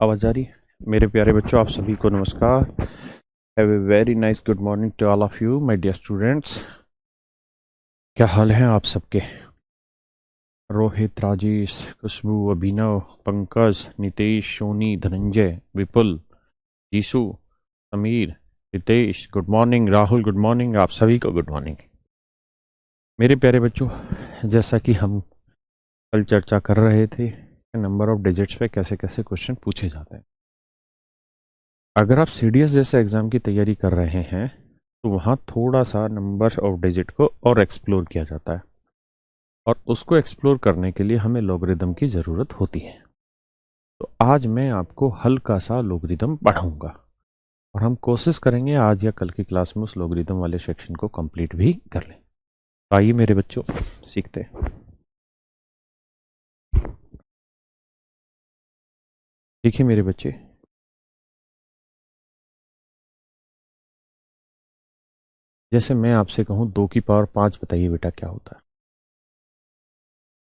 आवाज़ आ रही है? मेरे प्यारे बच्चों, आप सभी को नमस्कार। Have a very nice good morning to all of you my dear students. क्या हाल है आप सबके? Rohit, Rajesh, Khushboo, Abhinav, Pankaj, Nitesh, Soni, Dhananjay, Vipul, Jisu, Sameer, Ritesh, good morning. Rahul, good morning. आप सभी को गुड मॉर्निंग। मेरे प्यारे बच्चों, जैसा कि हम कल चर्चा कर रहे थे, नंबर ऑफ डिजिट्स पे कैसे कैसे क्वेश्चन पूछे जाते हैं। अगर आप सीडीएस जैसे एग्ज़ाम की तैयारी कर रहे हैं तो वहाँ थोड़ा सा नंबर ऑफ डिजिट को और एक्सप्लोर किया जाता है, और उसको एक्सप्लोर करने के लिए हमें लॉगरिदम की ज़रूरत होती है। तो आज मैं आपको हल्का सा लॉगरिदम पढ़ाऊंगा, और हम कोशिश करेंगे आज या कल की क्लास में उस लॉगरिदम वाले सेक्शन को कंप्लीट भी कर लें। तो आइए मेरे बच्चों, सीखते हैं। देखिए मेरे बच्चे, जैसे मैं आपसे कहूँ 2 की पावर 5 बताइए बेटा क्या होता है।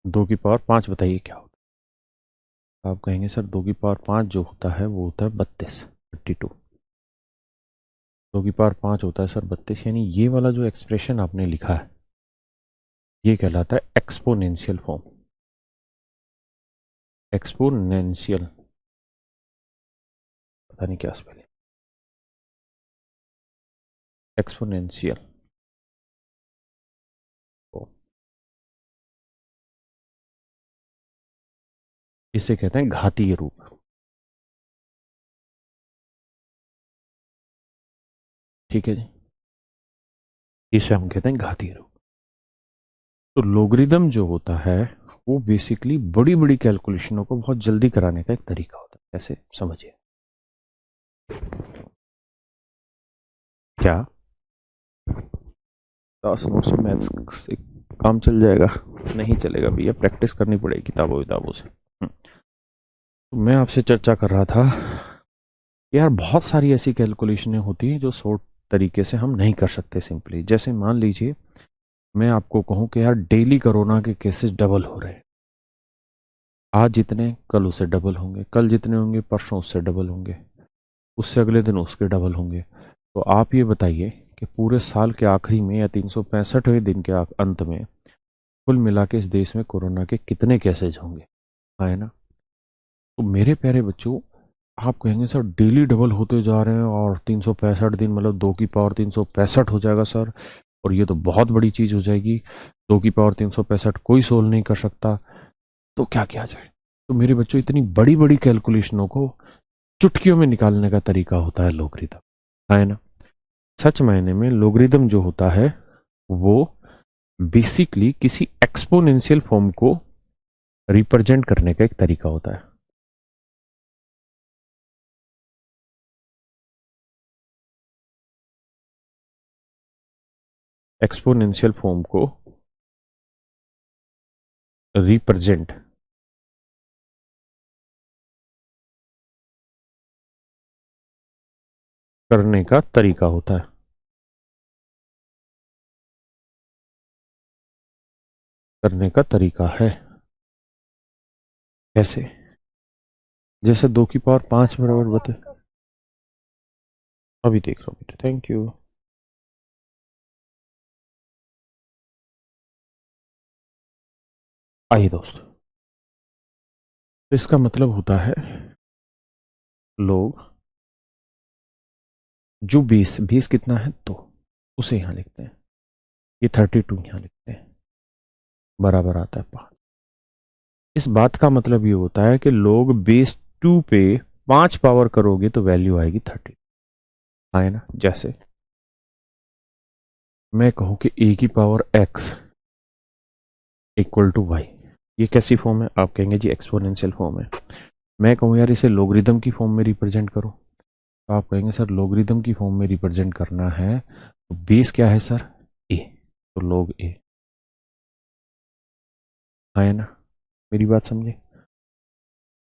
2 की पावर 5 बताइए क्या होता है। आप कहेंगे सर 2 की पावर 5 जो होता है वो होता है 32। 2 की पावर 5 होता है सर 32, यानी ये वाला जो एक्सप्रेशन आपने लिखा है ये कहलाता है एक्सपोनेंशियल फॉर्म। एक्सपोनेंशियल, पता नहीं क्या स्पेलिंग, एक्सपोनेंशियल फॉर्म, इसे कहते हैं घातीय रूप। ठीक है जी, इसे हम कहते हैं घातीय रूप। तो लोगरिदम जो होता है वो बेसिकली बड़ी बड़ी कैलकुलेशनों को बहुत जल्दी कराने का एक तरीका होता है। कैसे, समझिए। क्या 10 नोट्स में मैथ्स से काम चल जाएगा? नहीं चलेगा भैया, प्रैक्टिस करनी पड़ेगी किताबों किताबों से। तो मैं आपसे चर्चा कर रहा था कि यार बहुत सारी ऐसी कैलकुलेशनें होती हैं जो शॉर्ट तरीके से हम नहीं कर सकते सिंपली। जैसे मान लीजिए मैं आपको कहूँ कि यार डेली कोरोना के केसेस डबल हो रहे हैं। आज जितने कल उससे डबल होंगे, कल जितने होंगे परसों उससे डबल होंगे, उससे अगले दिन उसके डबल होंगे। तो आप ये बताइए कि पूरे साल के आखिरी में या 365वें दिन के अंत में कुल मिला के इस देश में कोरोना के कितने केसेज होंगे? है ना? तो मेरे प्यारे बच्चों, आप कहेंगे सर डेली डबल होते जा रहे हैं और 365 दिन, मतलब 2 की पावर 365 हो जाएगा सर, और ये तो बहुत बड़ी चीज हो जाएगी। 2 की पावर 365 कोई सोल्व नहीं कर सकता, तो क्या किया जाए? तो मेरे बच्चों, इतनी बड़ी बड़ी कैलकुलेशनों को चुटकियों में निकालने का तरीका होता है लोगरिथम। है ना? सच मायने में लोगरिथम जो होता है वो बेसिकली किसी एक्सपोनेंशियल फॉर्म को रिप्रेजेंट करने का एक तरीका होता है। एक्सपोनेंशियल फॉर्म को रिप्रेजेंट करने का तरीका होता है। करने का तरीका है। कैसे? जैसे 2 की पावर 5 बराबर बते, अभी देख रहा हूँ बेटा, थैंक यू। आइए दोस्तों, तो इसका मतलब होता है लोग जो बेस बेस कितना है तो उसे यहां लिखते हैं, ये 32 यहां लिखते हैं, बराबर आता है 5। इस बात का मतलब ये होता है कि लोग बेस 2 पे 5 पावर करोगे तो वैल्यू आएगी 30। आए ना? जैसे मैं कहूं कि a की power x equal to Y, ये कैसी फॉर्म है? आप कहेंगे जी एक्सपोनेंशियल फॉर्म है। मैं कहूं यार इसे लोगरिथम की फॉर्म में रिप्रेजेंट करो, तो आप कहेंगे सर लोगरिथम की फॉर्म में रिप्रेजेंट करना है तो बेस क्या है सर? ए, तो लोग ए। है ना? मेरी बात समझे?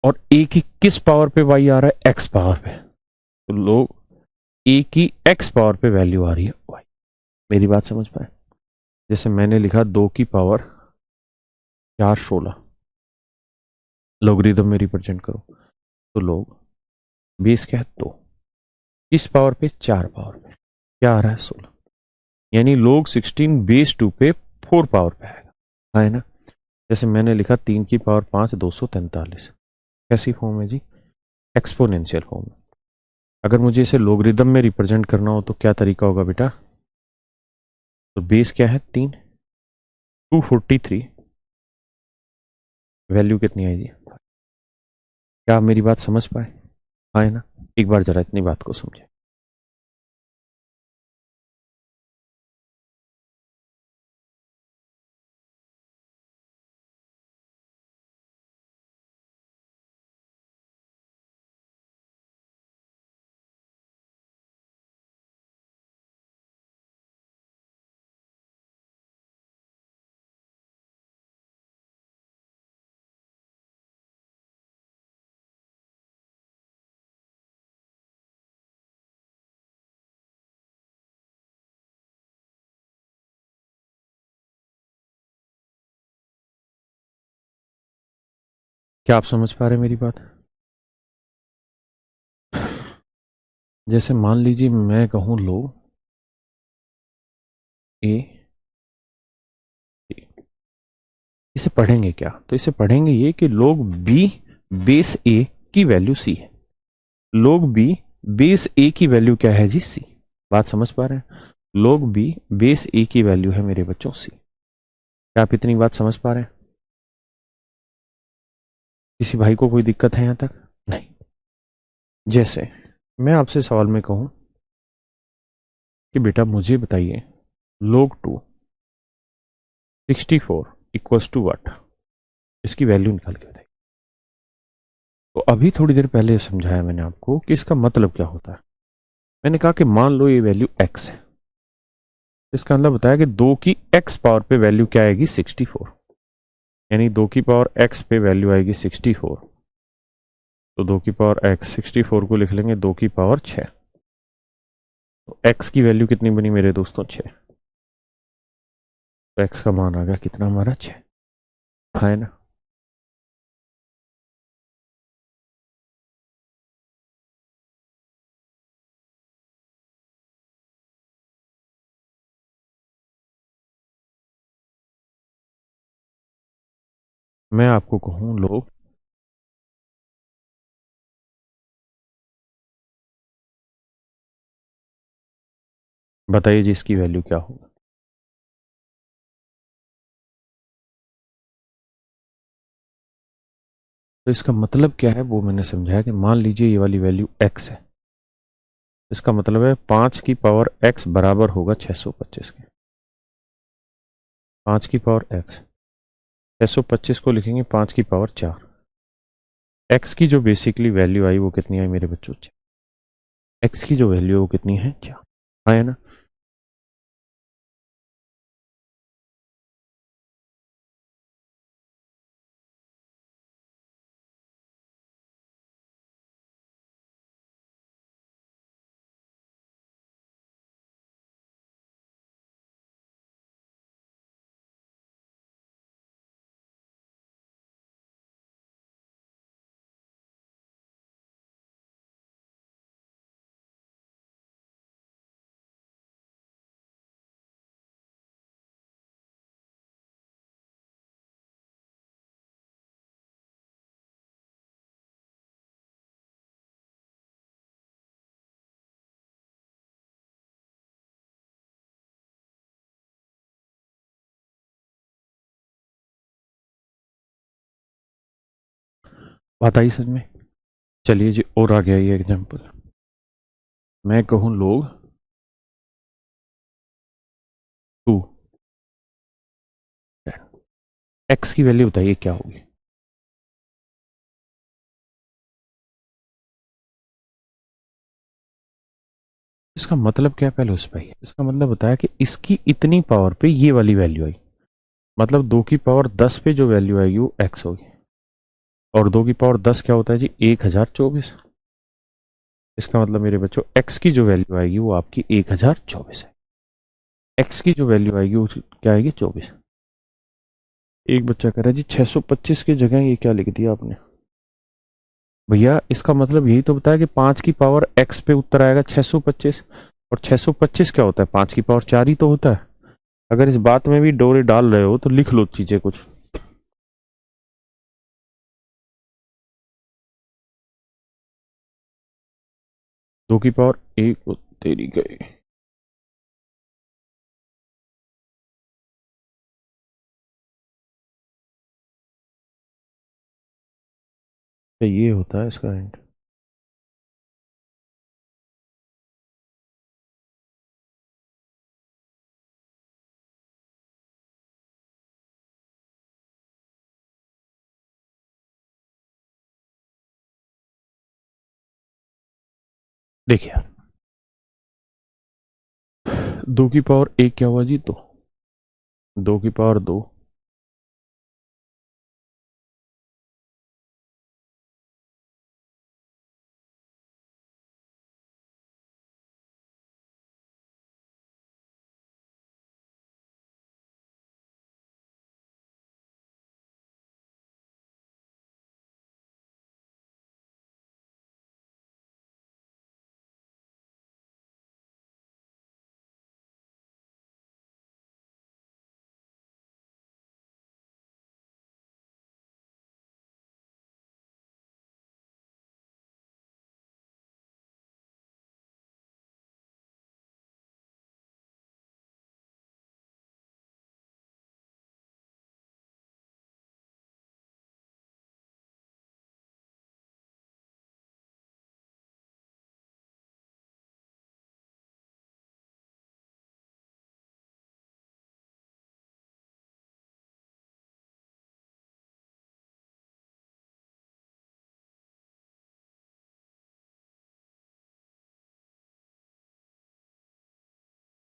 और ए की किस पावर पे वाई आ रहा है? एक्स पावर पे, तो लोग ए की एक्स पावर पे वैल्यू आ रही है वाई। मेरी बात समझ पाए? जैसे मैंने लिखा 2 की पावर 4 16, लोगरिथम में रिप्रेजेंट करो, तो लोग बेस क्या है 2, किस पावर पे 4 पावर पे, क्या आ रहा है 16, यानी लोग 16 बेस 2 पे 4 पावर पे आएगा, है ना। जैसे मैंने लिखा 3 की पावर 5 243, कैसी फॉर्म है जी, एक्सपोनेंशियल फॉर्म। अगर मुझे इसे लोगरिदम में रिप्रेजेंट करना हो तो क्या तरीका होगा बेटा, तो बेस क्या है 3, 243, वैल्यू कितनी आई जी, क्या आप मेरी बात समझ पाए, हाँ है ना। एक बार जरा इतनी बात को समझे। क्या आप समझ पा रहे हैं मेरी बात। जैसे मान लीजिए मैं कहूं लो ए, इसे पढ़ेंगे क्या, तो इसे पढ़ेंगे ये कि लोग बी बेस ए की वैल्यू सी है, लोग बी बेस ए की वैल्यू क्या है जी सी, बात समझ पा रहे हैं, लोग बी बेस ए की वैल्यू है मेरे बच्चों सी, क्या आप इतनी बात समझ पा रहे हैं, किसी भाई को कोई दिक्कत है यहां तक, नहीं। जैसे मैं आपसे सवाल में कहूं कि बेटा मुझे बताइए log 2 64 इक्वल्स टू व्हाट, इसकी वैल्यू निकाल के बताइए। तो अभी थोड़ी देर पहले समझाया मैंने आपको कि इसका मतलब क्या होता है। मैंने कहा कि मान लो ये वैल्यू x है, इसका मतलब बताया कि 2 की x पावर पे वैल्यू क्या आएगी 64, यानी 2 की पावर x पे वैल्यू आएगी 64, तो 2 की पावर x 64 को लिख लेंगे 2 की पावर 6, तो x की वैल्यू कितनी बनी मेरे दोस्तों 6, तो x का मान आ गया कितना हमारा 6, है ना। मैं आपको कहूं लोग बताइए जी इसकी वैल्यू क्या होगा, तो इसका मतलब क्या है वो मैंने समझाया कि मान लीजिए ये वाली वैल्यू x है, इसका मतलब है 5 की पावर x बराबर होगा 625 के, 5 की पावर x 625 को लिखेंगे 5 की पावर 4, x की जो बेसिकली वैल्यू आई वो कितनी आई मेरे बच्चों, x की जो वैल्यू है वो कितनी है 4, है ना। बात आई समझ में। चलिए जी और आ गया ये एग्जांपल, मैं कहूं लोग 2 x की वैल्यू बताइए क्या होगी, इसका मतलब क्या है पहले उस पर, इसका मतलब बताया कि इसकी इतनी पावर पे ये वाली वैल्यू आई, मतलब 2 की पावर 10 पे जो वैल्यू आएगी वो x होगी, और 2 की पावर 10 क्या होता है जी 1024, इसका मतलब मेरे बच्चों x की जो वैल्यू आएगी वो आपकी 1024 है, x की जो वैल्यू आएगी वो क्या आएगी 24। एक बच्चा कह रहा है जी 625 की जगह ये क्या लिख दिया आपने, भैया इसका मतलब यही तो बताया कि 5 की पावर x पे उत्तर आएगा 625। और 625 क्या होता है? 5 की पावर 4 ही तो होता है। अगर इस बात में भी डोरे डाल रहे हो तो लिख लो चीजें कुछ। 2 की पावर 1 तेरी गई। तो ये होता है इसका एंड। देखिए यार, 2 की पावर 1 क्या हुआ जी? तो 2 की पावर 2।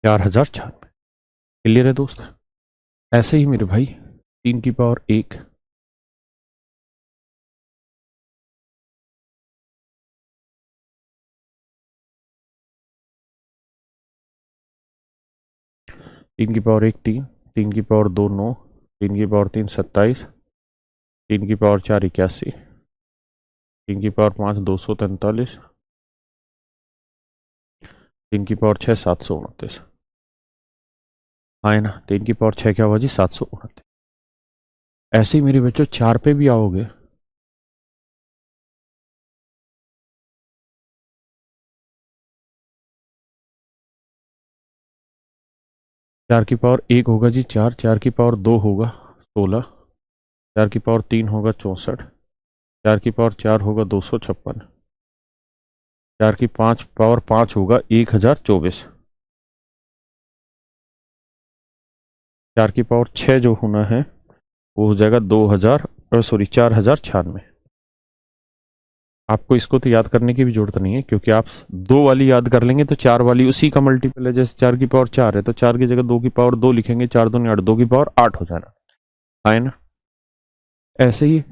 4000 क्लियर है दोस्त? ऐसे ही मेरे भाई 3 की पावर 1। 3 की पावर 1 3। 3 की पावर 2 9। 3 की पावर 3 27। 3 की पावर 4 81। 3 की पावर 5 243। 3 की पावर 6 729। हाँ है ना? 3 की पावर 6 क्या हुआ जी? 729। ऐसे ही मेरे बच्चों 4 पे भी आओगे। 4 की पावर 1 होगा जी 4। 4 की पावर 2 होगा 16। 4 की पावर 3 होगा 64। 4 की पावर 4 होगा 256। 4 की 5 पावर 5 होगा 1024। 4 की पावर 6 जो होना है वो हो जाएगा 2000, सॉरी 4096। आपको इसको तो याद करने की भी जरूरत नहीं है, क्योंकि आप 2 वाली याद कर लेंगे तो 4 वाली उसी का मल्टीपल है। जैसे 4 की पावर 4 है तो 4 की जगह 2 की पावर 2 लिखेंगे, 4 दूनी 8, 2 की पावर 8 हो जाना। आए ना? ऐसे ही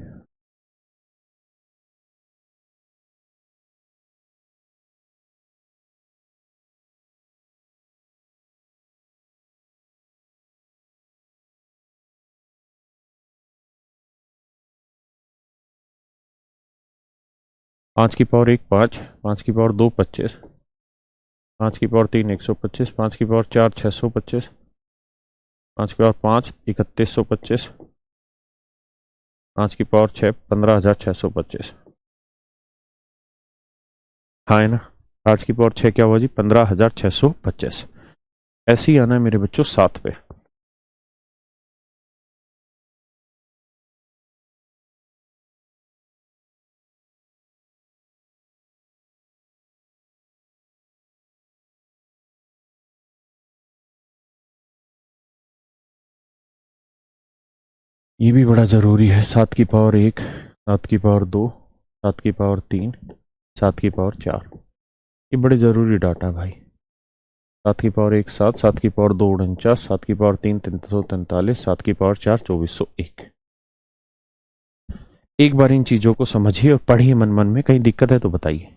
5 की पावर 1 5। 5 की पावर 2 25। 5 की पावर 3 125। 5 की पावर 4 625। 5 की पावर 5 3125। 5 की पावर 6 15,625। हाँ है ना? 5 की पावर 6 क्या हुआ जी? 15,625। ऐसे ही आना है मेरे बच्चों 7 पे। ये भी बड़ा जरूरी है। 7 की पावर 1, 7 की पावर 2, 7 की पावर 3, 7 की पावर 4। ये बड़े जरूरी डाटा है भाई। 7 की पावर 1 7। 7 की पावर 2 49। 7 की पावर 3 343। 7 की पावर 4 2401। एक बार इन चीजों को समझिए और पढ़िए मन मन में, कहीं दिक्कत है तो बताइए।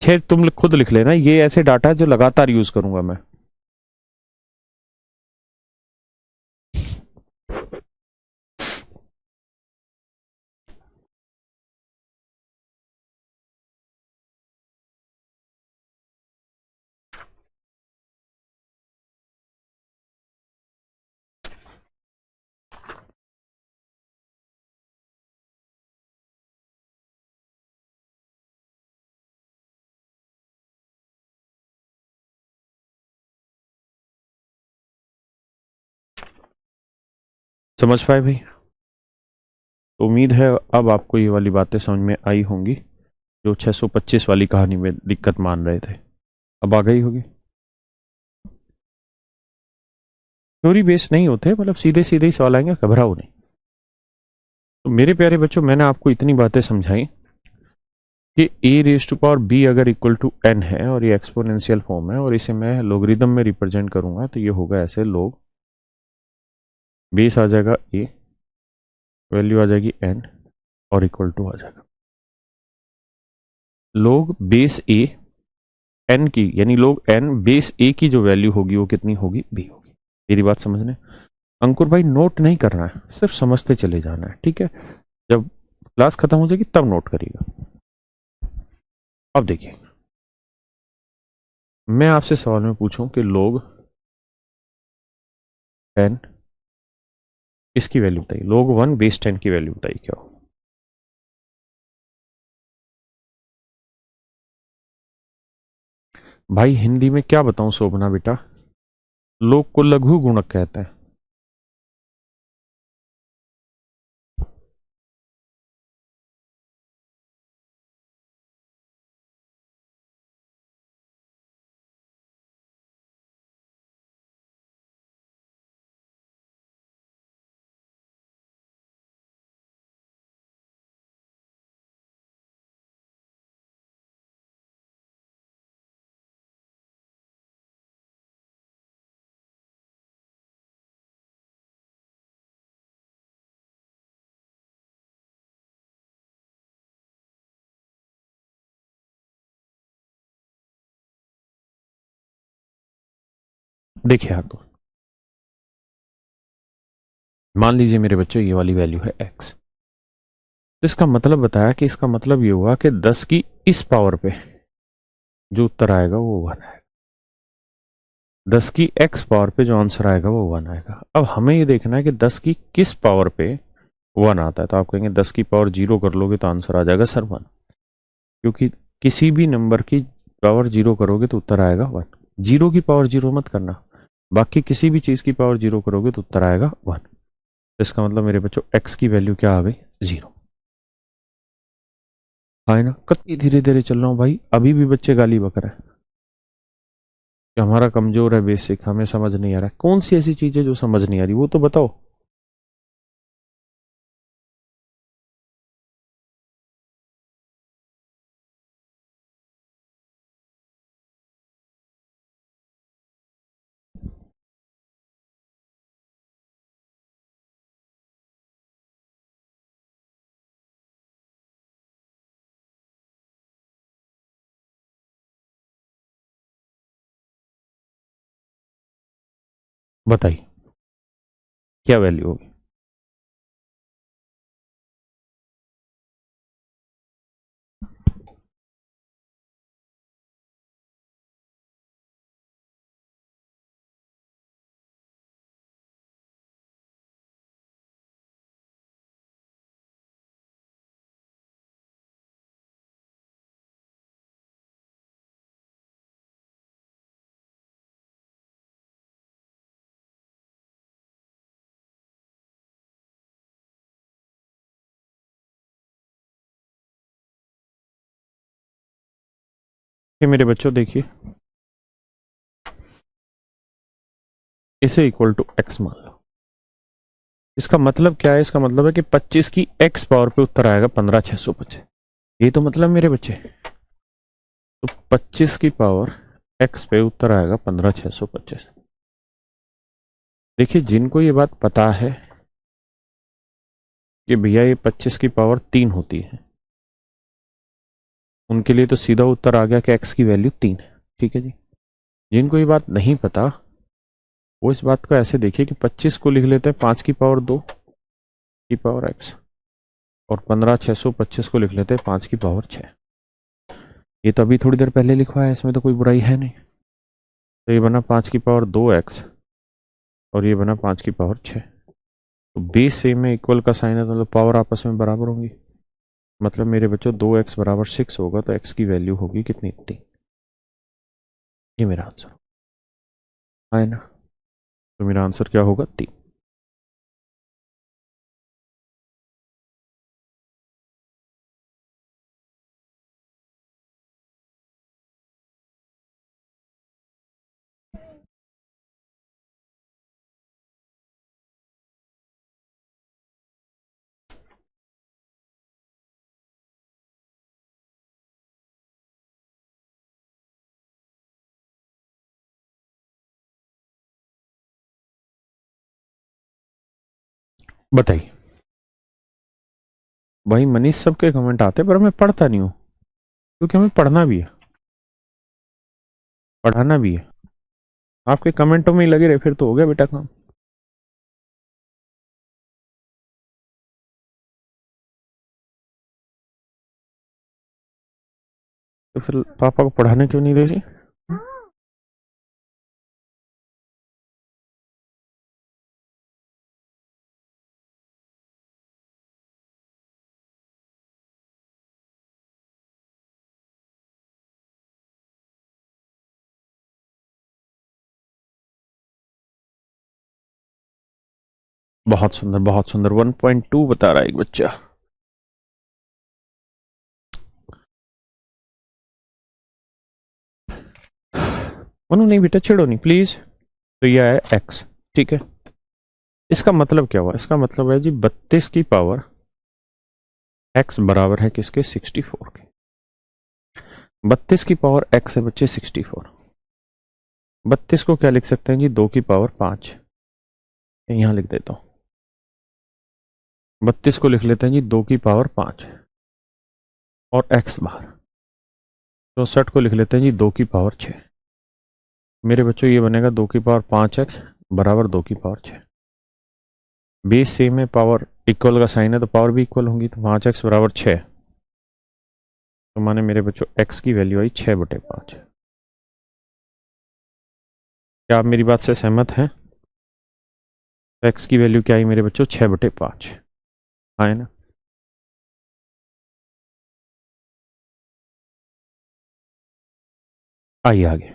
खैर तुम खुद लिख लेना, ये ऐसे डाटा है जो लगातार यूज करूंगा मैं। समझ पाए भाई? तो उम्मीद है अब आपको ये वाली बातें समझ में आई होंगी, जो 625 वाली कहानी में दिक्कत मान रहे थे, अब आ गई होगी। थ्योरी बेस्ड नहीं होते, मतलब सीधे सीधे ही सवाल आएंगे, घबराओ नहीं। तो मेरे प्यारे बच्चों, मैंने आपको इतनी बातें समझाई कि ए रेज टू पावर बी अगर इक्वल टू एन है और ये एक्सपोनेंशियल फॉर्म है और इसे मैं लोगरिदम में रिप्रेजेंट करूंगा, तो ये होगा ऐसे, लोग बेस आ जाएगा ए, वैल्यू आ जाएगी एन और इक्वल टू आ जाएगा लोग बेस ए एन की, यानी लोग एन बेस ए की जो वैल्यू होगी वो कितनी होगी, बी होगी। मेरी बात समझने, अंकुर भाई नोट नहीं करना है, सिर्फ समझते चले जाना है, ठीक है? जब क्लास खत्म हो जाएगी तब नोट करिएगा। अब देखिए, मैं आपसे सवाल में पूछूं कि लोग एन, इसकी वैल्यू बताइए, लोग वन बेस 10 की वैल्यू बताइए क्या हो? भाई हिंदी में क्या बताऊं शोभना बेटा, लोग को लघु गुणक कहते हैं। देखिए आप तो, मान लीजिए मेरे बच्चों ये वाली वैल्यू है एक्स, तो इसका मतलब बताया कि इसका मतलब ये हुआ कि 10 की इस पावर पे जो उत्तर आएगा वो वन आएगा, 10 की एक्स पावर पे जो आंसर आएगा वो वन आएगा। अब हमें ये देखना है कि 10 की किस पावर पे वन आता है, तो आप कहेंगे 10 की पावर जीरो कर लोगे तो आंसर आ जाएगा सर वन, क्योंकि किसी भी नंबर की पावर जीरो करोगे तो उत्तर आएगा वन। जीरो की पावर जीरो मत करना, बाकी किसी भी चीज की पावर जीरो करोगे तो उत्तर आएगा वन। तो इसका मतलब मेरे बच्चों एक्स की वैल्यू क्या आ गई, जीरो। है ना? कितनी धीरे धीरे चल रहा हूँ भाई, अभी भी बच्चे गाली बक रहे हैं कि हमारा कमजोर है बेसिक, हमें समझ नहीं आ रहा है। कौन सी ऐसी चीज है जो समझ नहीं आ रही, वो तो बताओ। बताइए क्या वैल्यू होगी? कि मेरे बच्चों देखिए, इसे इक्वल टू एक्स मान लो। इसका मतलब क्या है? इसका मतलब है कि 25 की एक्स पावर पे उत्तर आएगा 15,625। ये तो मतलब मेरे बच्चे, तो 25 की पावर एक्स पे उत्तर आएगा 15,625। देखिए जिनको ये बात पता है कि भैया ये 25 की पावर 3 होती है, उनके लिए तो सीधा उत्तर आ गया कि एक्स की वैल्यू 3 है। ठीक है जी। जिनको ये बात नहीं पता, वो इस बात को ऐसे देखिए कि 25 को लिख लेते हैं 5 की पावर 2 की पावर एक्स, और 15,625 को लिख लेते हैं 5 की पावर 6। ये तो अभी थोड़ी देर पहले लिखवा है, इसमें तो कोई बुराई है नहीं। तो ये बना 5 की पावर 2x और ये बना 5 की पावर 6। तो बेस सेम में इक्वल का साइन है, तो मतलब पावर आपस में बराबर होंगी। मतलब मेरे बच्चों 2x बराबर 6 होगा, तो x की वैल्यू होगी कितनी, 3। ये मेरा आंसर है ना? तो मेरा आंसर क्या होगा, 3। बताइए भाई, मनीष सबके कमेंट आते हैं पर मैं पढ़ता नहीं हूँ, क्योंकि हमें पढ़ना भी है, पढ़ाना भी है। आपके कमेंटों में ही लगे रहे फिर तो हो गया बेटा काम। तो फिर पापा को पढ़ाने क्यों नहीं दे रही? बहुत सुंदर, बहुत सुंदर। 1.2 बता रहा है एक बच्चा। मनु नहीं बेटा, छेड़ो नहीं प्लीज। तो यह है x, ठीक है। इसका मतलब क्या हुआ? इसका मतलब है जी 32 की पावर x बराबर है किसके? 64 के। 32 की पावर x है बच्चे 64। 32 को क्या लिख सकते हैं जी? 2 की पावर 5। यहां लिख देता हूं, 32 को लिख लेते हैं जी 2 की पावर 5, और x बार 64 को लिख लेते हैं जी 2 की पावर 6। मेरे बच्चों ये बनेगा 2 की पावर 5x बराबर 2 की पावर 6। बेस सेम है, पावर इक्वल का साइन है तो पावर भी इक्वल होंगी, तो 5x बराबर 6। तो माने मेरे बच्चों x की वैल्यू आई 6/5। क्या आप मेरी बात से सहमत हैं? x की वैल्यू क्या आई मेरे बच्चों? 6/5। हाँ, है ना? आइए आगे।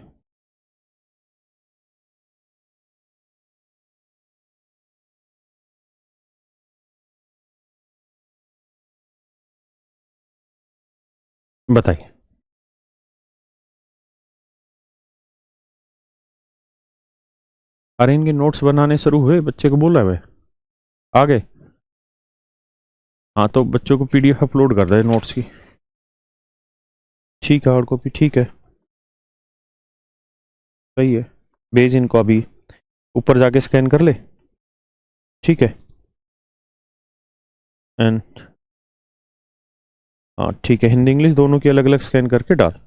बताइए। अरे इनके नोट्स बनाने शुरू हुए? बच्चे को बोला है आ गए? हाँ तो बच्चों को पीडीएफ अपलोड कर दे नोट्स की। ठीक है, हार्ड कॉपी ठीक है, सही है। भेज इनको अभी, ऊपर जाके स्कैन कर ले, ठीक है। एंड हाँ ठीक है, हिंदी इंग्लिश दोनों की अलग अलग स्कैन करके डाल।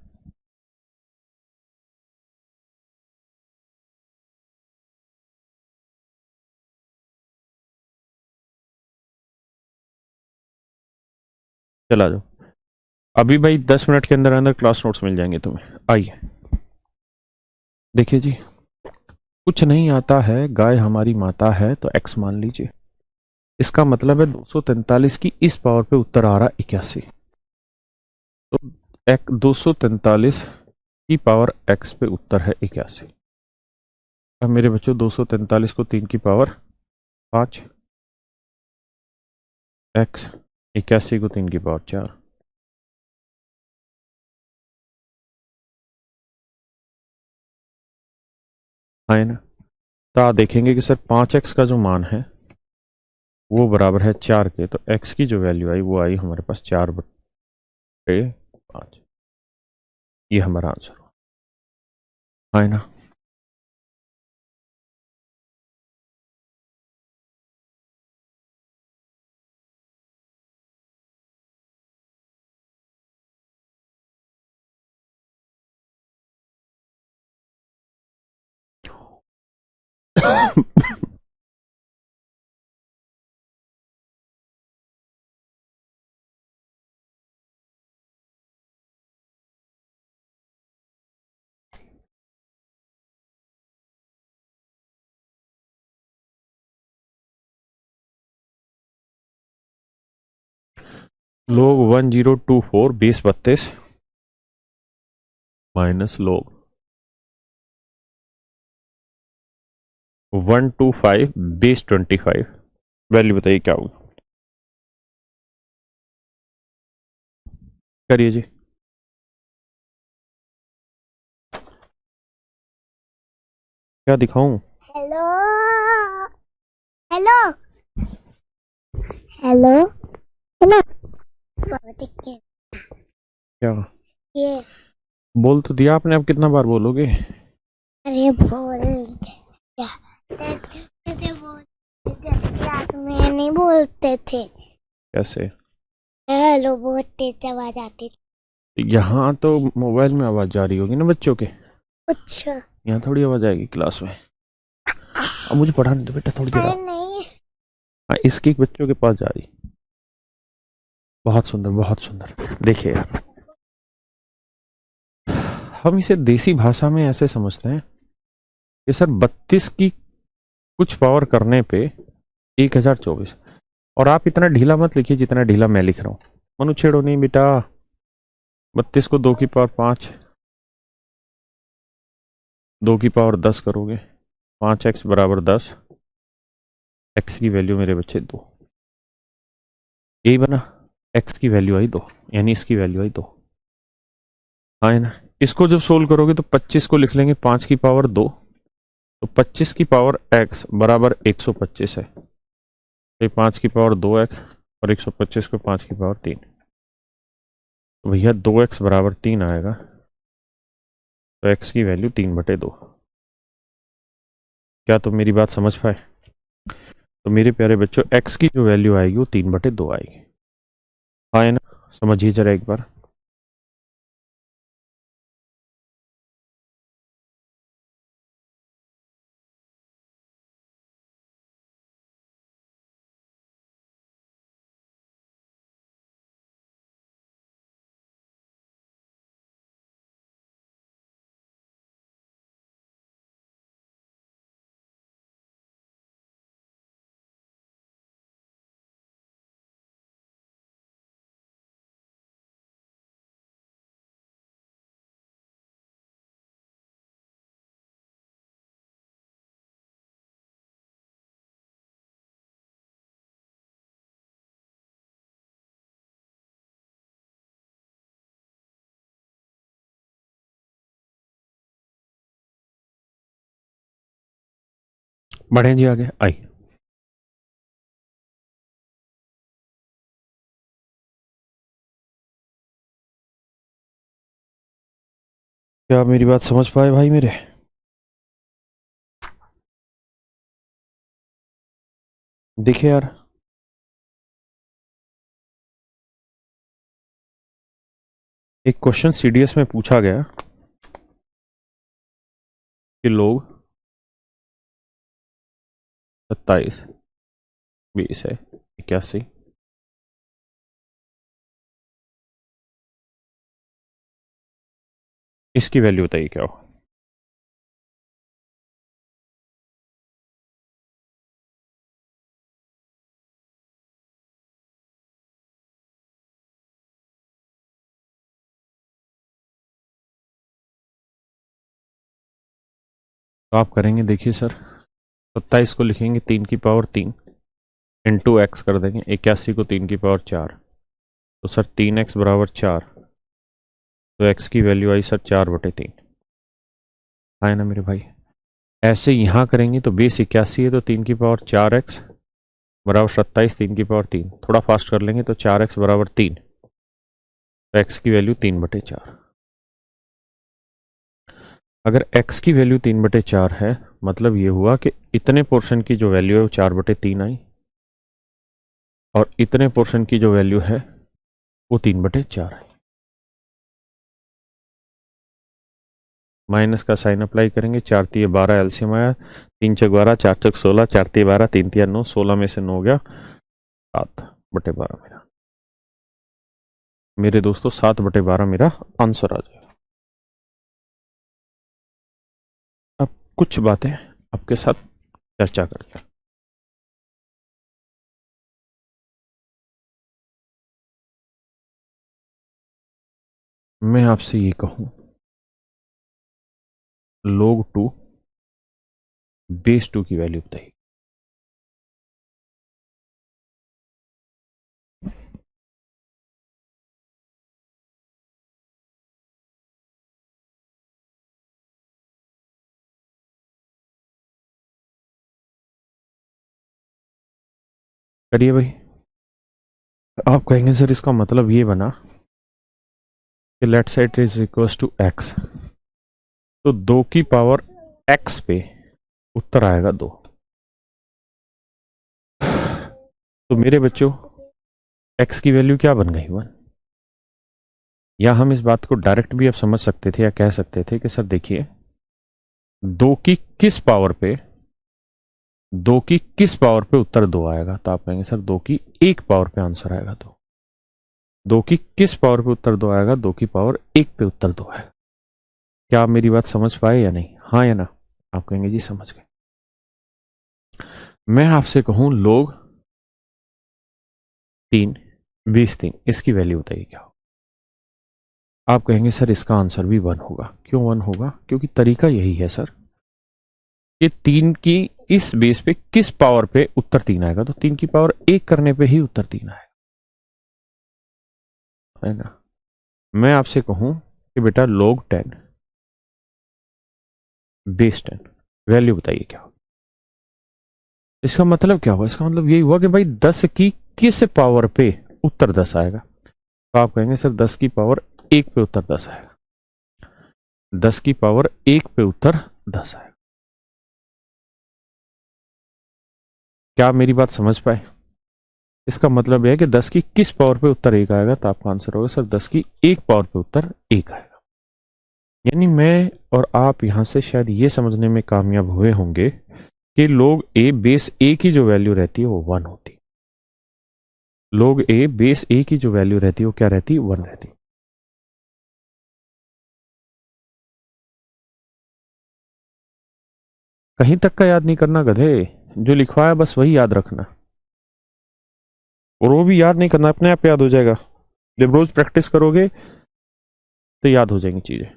चला जाओ अभी भाई, 10 मिनट के अंदर अंदर क्लास नोट्स मिल जाएंगे तुम्हें। आइए देखिए जी, कुछ नहीं आता है गाय हमारी माता है, तो एक्स मान लीजिए। इसका मतलब है 243 की इस पावर पे उत्तर आ रहा 81। तो 243 की पावर एक्स पे उत्तर है 81। अब मेरे बच्चों 243 को 3 की पावर 5, एक्स 81 को 3 की पावर 4। है ना? तो आप देखेंगे कि सर 5x का जो मान है वो बराबर है 4 के, तो x की जो वैल्यू आई वो आई हमारे पास 4/5। ये हमारा आंसर हुआ, है ना? लोग 1024 बेस 32 माइनस लोग 125 बेस 25। वैल्यू बताइए क्या होगी? करिए जी। क्या दिखाऊं? हेलो हेलो हेलो हेलो क्या? ये बोल तो दिया आपने, अब कितना बार बोलोगे? अरे बोल क्या? जैसे बोल जैसे क्लास मैं नहीं बोलते थे। कैसे? हेलो बहुत तेज आवाज आती थी। यहाँ तो मोबाइल में आवाज जा रही होगी ना बच्चों के, अच्छा। यहाँ थोड़ी आवाज आएगी क्लास में। अब मुझे पढ़ाने दो बेटा थोड़ी देर अरे आप। नहीं। हाँ, इसकी बच्चों के पास जा रही। बहुत सुंदर बहुत सुंदर। देखिए यार, हम इसे देसी भाषा में ऐसे समझते हैं कि सर 32 की कुछ पावर करने पे 1024। और आप इतना ढीला मत लिखिए जितना ढीला मैं लिख रहा हूँ। मनु छेड़ो नहीं बेटा। 32 को 2 की पावर 5, 2 की पावर 10 करोगे, 5x बराबर 10। x की वैल्यू मेरे बच्चे 2, यही बना। x की वैल्यू आई 2, यानी इसकी वैल्यू आई 2। हाँ है ना। इसको जब सोल्व करोगे तो 25 को लिख लेंगे 5 की पावर 2, तो 25 की पावर x बराबर 125 है। तो 5 की पावर 2x और 125 को 5 की पावर 3, तो भैया 2x बराबर 3 आएगा। तो x की वैल्यू 3/2। क्या तुम मेरी बात समझ पाए? तो मेरे प्यारे बच्चों, x की जो वैल्यू आएगी वो 3/2 आएगी। हाँ है ना। समझिए जरा एक बार। बढ़े जी आगे आई। क्या आप मेरी बात समझ पाए भाई मेरे? देखिए यार, एक क्वेश्चन सीडीएस में पूछा गया कि लोग 27, 20 है, 81, इसकी वैल्यू बताइए क्या हो। तो आप करेंगे, देखिए सर, 27 को लिखेंगे 3 की पावर 3 इंटू एक्स कर देंगे, 81 को 3 की पावर 4, तो सर 3x बराबर 4। तो x की वैल्यू आई सर 4/3। आए ना मेरे भाई। ऐसे यहाँ करेंगे तो बेस 81 है, तो 3 की पावर 4x बराबर 27, 3 की पावर 3। थोड़ा फास्ट कर लेंगे तो 4x बराबर 3, तो x की वैल्यू 3/4। अगर x की वैल्यू 3/4 है, मतलब ये हुआ कि इतने पोर्शन की जो वैल्यू है वो 4/3 आई, और इतने पोर्शन की जो वैल्यू है वो 3/4 है। माइनस का साइन अप्लाई करेंगे, 4 तिये 12 एलसीएम आया, 3 चक 12, 4 चक 16, 4 तिये 12, 3 तिया 9, 16 में से 9 गया 7/12 मेरा। मेरे दोस्तों 7/12 मेरा आंसर आ जाएगा। अब कुछ बातें आपके साथ चर्चा करते हैं। मैं आपसे ये कहूं, log 2 बेस 2 की वैल्यू बताइए। करिए भाई। आप कहेंगे सर इसका मतलब ये बना कि let say it is equals to X, तो 2 की पावर x पे उत्तर आएगा 2। तो मेरे बच्चों, x की वैल्यू क्या बन गई? 1। या हम इस बात को डायरेक्ट भी अब समझ सकते थे या कह सकते थे कि सर देखिए, दो की किस पावर पे, दो की किस पावर पे उत्तर दो आएगा? तो आप कहेंगे सर दो की एक पावर पे आंसर आएगा। तो दो की किस पावर पे उत्तर दो आएगा? दो की पावर एक पे उत्तर दो आएगा। क्या आप मेरी बात समझ पाए या नहीं? हाँ या ना? आप कहेंगे जी समझ गए। मैं आपसे कहूं लोग 3, 20 3, इसकी वैल्यू बताइए क्या हो? आप कहेंगे सर इसका आंसर भी 1 होगा। क्यों 1 होगा? क्योंकि तरीका यही है सर कि 3 की इस बेस पे किस पावर पे उत्तर 3 आएगा। तो 3 की पावर 1 करने पे ही उत्तर 3 आएगा, है ना? मैं आपसे कहूं कि बेटा log 10 बेस 10, वैल्यू बताइए क्या होगी? इसका मतलब क्या हुआ? इसका मतलब यही हुआ कि भाई 10 की किस पावर पे उत्तर 10 आएगा। तो आप कहेंगे सर 10 की पावर 1 पे उत्तर 10 आएगा। 10 की पावर 1 पे उत्तर 10 आएगा। क्या आप मेरी बात समझ पाए? इसका मतलब यह है कि 10 की किस पावर पे उत्तर 1 आएगा। तो आपका आंसर होगा सर 10 की 1 पावर पे उत्तर 1 आएगा। यानी मैं और आप यहां से शायद ये समझने में कामयाब हुए होंगे कि लोग ए बेस ए की जो वैल्यू रहती है वो 1 होती है। लोग ए बेस ए की जो वैल्यू रहती है वो क्या रहती है? 1 रहती है। कहीं तक का याद नहीं करना गधे, जो लिखवा है बस वही याद रखना। और वो भी याद नहीं करना, अपने आप याद हो जाएगा। जब रोज प्रैक्टिस करोगे तो याद हो जाएंगी चीजें।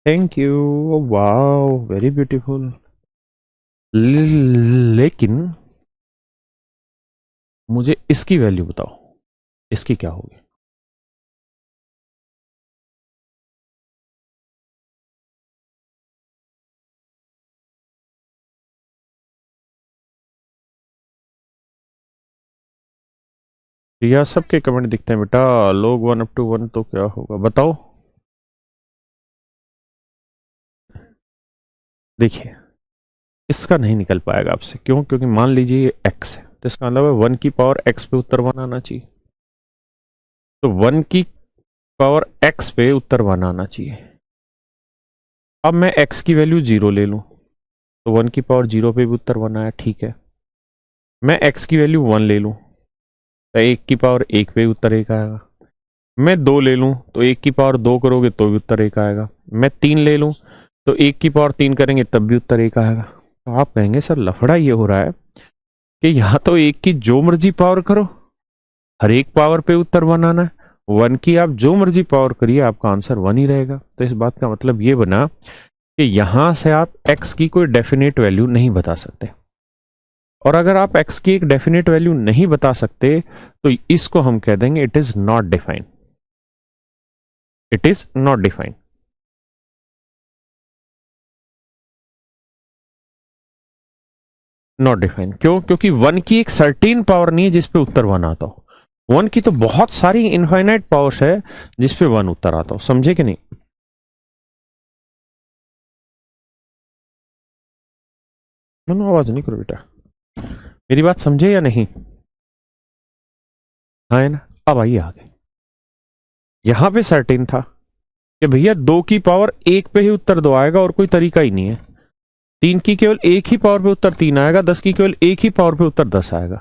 Thank you, wow very beautiful. लेकिन मुझे इसकी वैल्यू बताओ, इसकी क्या होगी? या सबके कमेंट दिखते हैं बेटा। लोग 1 up to 1 तो क्या होगा बताओ? देखिए, इसका नहीं निकल पाएगा आपसे। क्यों? क्योंकि मान लीजिए ये एक्स है, तो इसका मतलब है 1 की पावर एक्स पे उत्तर 1 आना चाहिए। तो 1 की पावर एक्स पे उत्तर 1 आना चाहिए। अब मैं एक्स की वैल्यू 0 ले लूं, तो 1 की पावर 0 पे भी उत्तर 1 आया, ठीक है। मैं एक्स की वैल्यू 1 ले लूं, तो 1 की पावर 1 पे उत्तर 1 आएगा। मैं 2 ले लूं, तो 1 की पावर 2 करोगे तो भी उत्तर 1 आएगा। मैं 3 ले लूं, तो 1 की पावर 3 करेंगे तब भी उत्तर 1 आएगा। तो आप कहेंगे सर लफड़ा ये हो रहा है कि यहां तो 1 की जो मर्जी पावर करो, हर एक पावर पे उत्तर 1 आना है। 1 की आप जो मर्जी पावर करिए, आपका आंसर 1 ही रहेगा। तो इस बात का मतलब ये बना कि यहां से आप x की कोई डेफिनेट वैल्यू नहीं बता सकते। और अगर आप x की एक डेफिनेट वैल्यू नहीं बता सकते तो इसको हम कह देंगे it is not defined. It is not defined. Not defined क्यों? क्योंकि 1 की एक सर्टेन पावर नहीं है जिसपे उत्तर 1 आता हो। 1 की तो बहुत सारी इनफाइनाइट पावर्स है जिसपे 1 उत्तर आता हो। समझे कि नहीं? मनो आवाज नहीं करो बेटा। मेरी बात समझे या नहीं? हाँ है ना? अब आइए आगे। यहां पे सर्टेन था कि भैया 2 की पावर 1 पे ही उत्तर 2 आएगा और कोई तरीका ही नहीं है। 3 की केवल एक ही पावर पे उत्तर 3 आएगा, 10 की केवल एक ही पावर पे उत्तर 10 आएगा।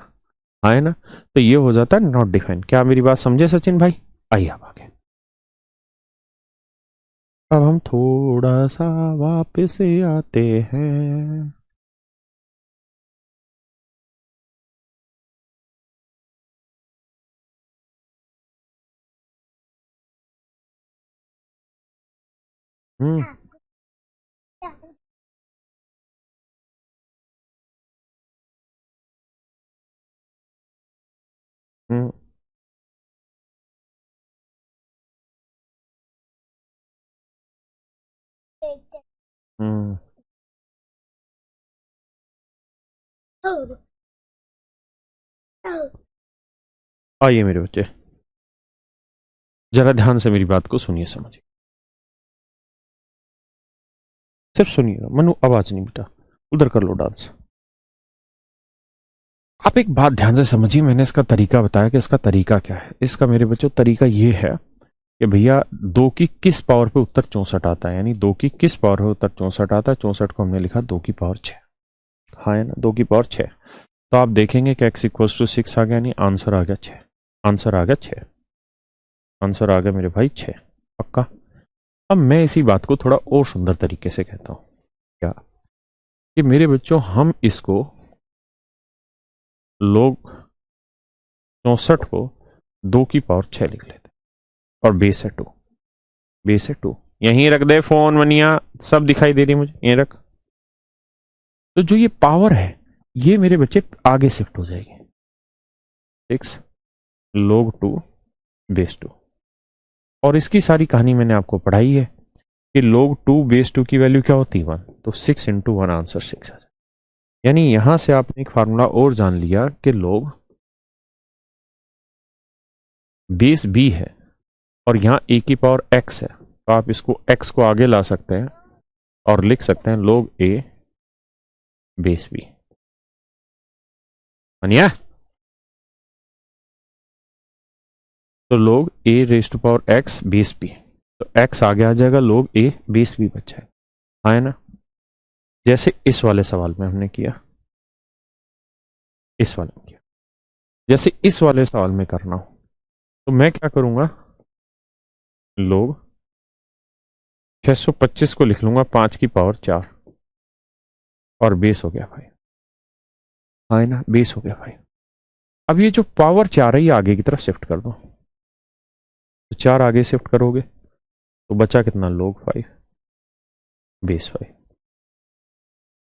है ना? तो ये हो जाता है नॉट डिफाइंड। क्या मेरी बात समझे सचिन भाई? आइए आप आगे। अब हम थोड़ा सा वापस आते हैं। हम्म। हम्म। आइए मेरे बच्चे, जरा ध्यान से मेरी बात को सुनिए, समझिए, सिर्फ सुनिएगा। मनु आवाज नहीं बेटा, उधर कर लो डांस। आप एक बात ध्यान से समझिए, मैंने इसका तरीका बताया कि इसका तरीका क्या है। इसका मेरे बच्चों तरीका ये है कि भैया 2 की किस पावर पे उत्तर 64 आता है, यानी 2 की किस पावर पे उत्तर 64 आता है। 64 को हमने लिखा 2 की पावर 6। हाँ है ना, 2 की पावर 6। तो आप देखेंगे कि x इक्वल्स टू 6 आ गया, यानी आंसर आ गया 6। आंसर आ गया 6। आंसर आ गया मेरे भाई 6, पक्का। अब मैं इसी बात को थोड़ा और सुंदर तरीके से कहता हूं, क्या कि मेरे बच्चों हम इसको लोग 64 को 2 की पावर 6 लिख लेते, और बेस है 2। बेस है 2। यहीं रख दे फोन मनिया, सब दिखाई दे रही मुझे, यहीं रख। तो जो ये पावर है ये मेरे बच्चे आगे शिफ्ट हो जाएगी। 6 log 2 बेस 2। और इसकी सारी कहानी मैंने आपको पढ़ाई है कि log 2 बेस 2 की वैल्यू क्या होती है 1, तो 6 इंटू 1 आंसर 6 आ जाए। यानी यहां से आपने एक फार्मूला और जान लिया कि log बेस b है और यहां a की पावर x है, तो आप इसको x को आगे ला सकते हैं और लिख सकते हैं log a बेस b। मानिया, तो log a raise to power x base b, तो x आगे आ जाएगा, log a बेस b बचा है। हाँ है ना, जैसे इस वाले सवाल में हमने किया, इस वाले में किया, जैसे इस वाले सवाल में करना हो तो मैं क्या करूंगा, log 625 को लिख लूंगा 5 की पावर 4, और बेस हो गया भाई। हाँ है ना, बेस हो गया भाई। अब ये जो पावर 4 है ये आगे की तरफ शिफ्ट कर दो, तो 4 आगे शिफ्ट करोगे तो बचा कितना, log 5 बेस 5।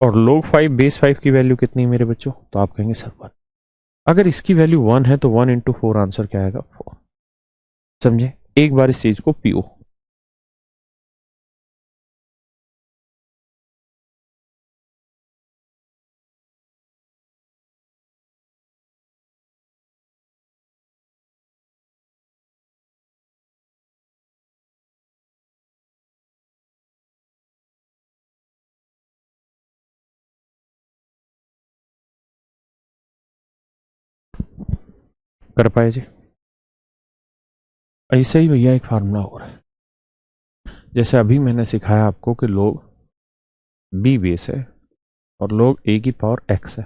और log 5 बेस 5 की वैल्यू कितनी है मेरे बच्चों, तो आप कहेंगे सर 1। अगर इसकी वैल्यू 1 है तो 1 इंटू 4 आंसर क्या आएगा, 4। समझे, एक बार इस चीज को पियो। कर पाए जी, ऐसे ही भैया एक फार्मूला हो रहा है, जैसे अभी मैंने सिखाया आपको कि log b बेस है और log a की पावर x है।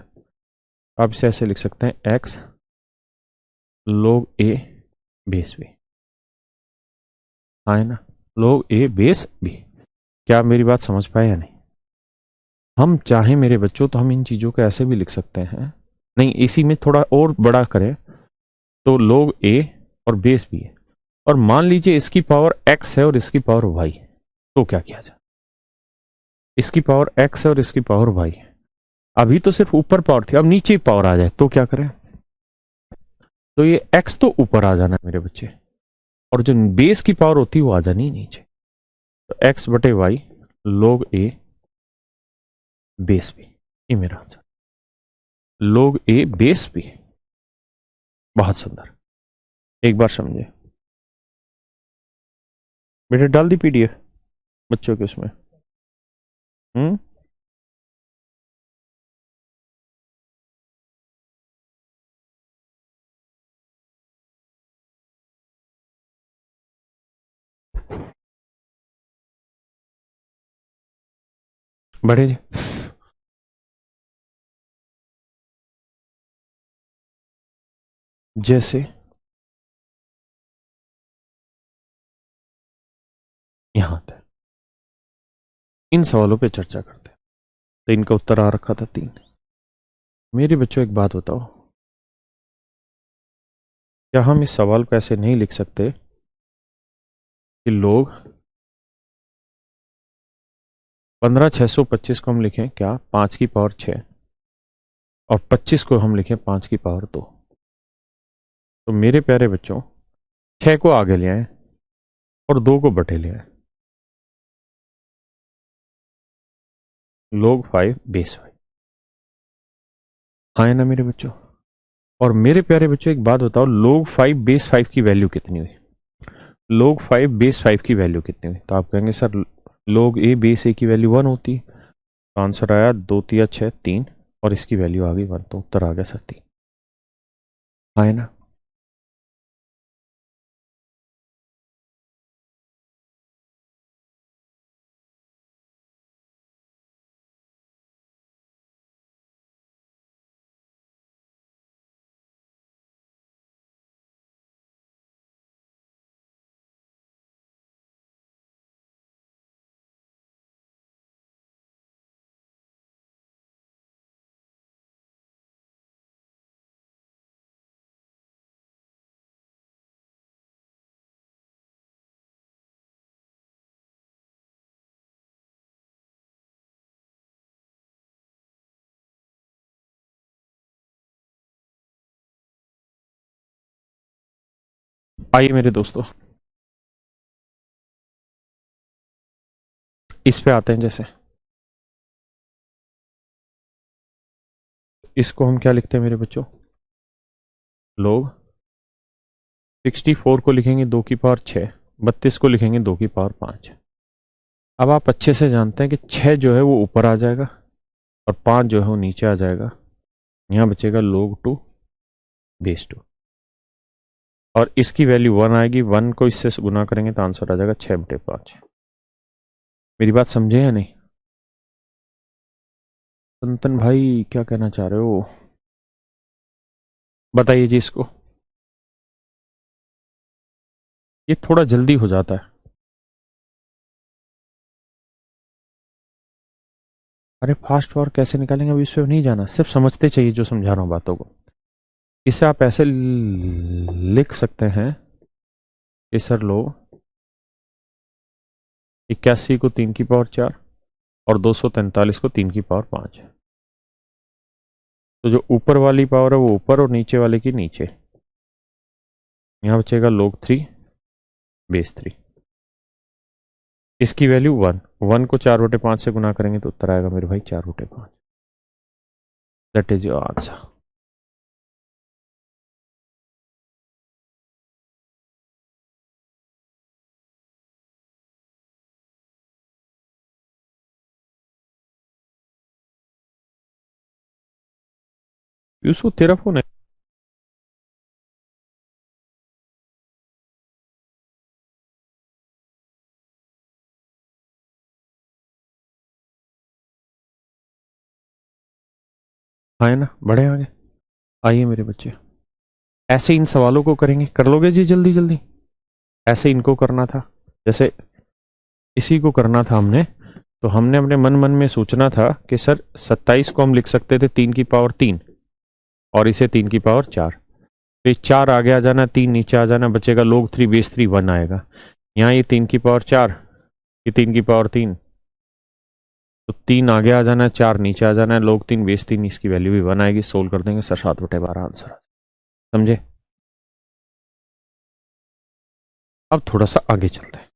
आप इसे ऐसे लिख सकते हैं, x log a base b। हाँ है ना, log a बेस b। क्या आप मेरी बात समझ पाए या नहीं। हम चाहें मेरे बच्चों तो हम इन चीज़ों को ऐसे भी लिख सकते हैं, नहीं इसी में थोड़ा और बड़ा करें तो log a और बेस b है, और मान लीजिए इसकी पावर x है और इसकी पावर y है, तो क्या किया जाए, इसकी पावर x है और इसकी पावर y है। अभी तो सिर्फ ऊपर पावर थी, अब नीचे पावर आ जाए तो क्या करें, तो ये x तो ऊपर आ जाना है मेरे बच्चे, और जो बेस की पावर होती है वो आ जानी है नीचे। तो x बटे y log a base b, ये मेरा answer, log a base b। बहुत सुंदर, एक बार समझे बेटे, डाल दी पीडीएफ बच्चों के उसमें। हम्म, बढ़े जी। जैसे यहां तक इन सवालों पे चर्चा करते हैं, तो इनका उत्तर आ रखा था 3। मेरे बच्चों एक बात बताओ, क्या हम इस सवाल को ऐसे नहीं लिख सकते कि लोग 15,625 को हम लिखें क्या 5 की पावर 6, और 25 को हम लिखें 5 की पावर 2। तो मेरे प्यारे बच्चों 6 को आगे ले आए और 2 को बटे ले आए, log 5 बेस 5। हाँ है ना मेरे बच्चों। और मेरे प्यारे बच्चों एक बात बताओ, log 5 बेस 5 की वैल्यू कितनी हुई? log 5 बेस 5 की वैल्यू कितनी हुई? तो आप कहेंगे sir log a base a की वैल्यू 1 होती। तो आंसर आया 2 तिया 6 3, और इसकी वैल्यू आ गई 1, तो उत्तर आ गया सर 3। हाँ है ना। आइए मेरे दोस्तों, इस पे आते हैं। जैसे इसको हम क्या लिखते हैं मेरे बच्चों? log 64 को लिखेंगे 2 की पावर 6, 32 को लिखेंगे 2 की पावर 5। अब आप अच्छे से जानते हैं कि 6 जो है वो ऊपर आ जाएगा और 5 जो है वो नीचे आ जाएगा। यहाँ बचेगा log 2 बेस 2, और इसकी वैल्यू 1 आएगी। 1 को इससे गुना करेंगे तो आंसर आ जाएगा 6/5। मेरी बात समझे या नहीं? संतन भाई क्या कहना चाह रहे हो, बताइए जी इसको। ये थोड़ा जल्दी हो जाता है। अरे फास्ट फॉर कैसे निकालेंगे, अभी इस पे नहीं जाना, सिर्फ समझते चाहिए जो समझा रहा हूँ बातों को। इसे आप ऐसे लिख सकते हैं कि सर लो 81 को 3 की पावर 4 और 243 को 3 की पावर 5। तो जो ऊपर वाली पावर है वो ऊपर और नीचे वाले की नीचे। यहाँ बचेगा log 3 बेस 3। इसकी वैल्यू 1, 1 को 4/5 से गुना करेंगे तो उत्तर आएगा मेरे भाई 4/5। That is your answer. Yusuf तेरा फोन है? हाँ है ना, बढ़े आगे। आइए मेरे बच्चे, ऐसे इन सवालों को करेंगे, कर लोगे जी जल्दी जल्दी। ऐसे इनको करना था, जैसे इसी को करना था हमने। तो हमने अपने मन मन में सोचना था कि सर 27 को हम लिख सकते थे 3 की पावर 3 और इसे 3 की पावर 4। तो ये 4 आगे आ जाना, 3 नीचे आ जाना, बचेगा log 3 बेस 3 1 आएगा। यहाँ ये 3 की पावर 4, ये 3 की पावर 3, तो 3 आगे आ जाना है, 4 नीचे आ जाना है, log 3 बेस 3, इसकी वैल्यू भी 1 आएगी। सोल्व कर देंगे सर, 7/12 आंसर। समझे? अब थोड़ा सा आगे चलते हैं।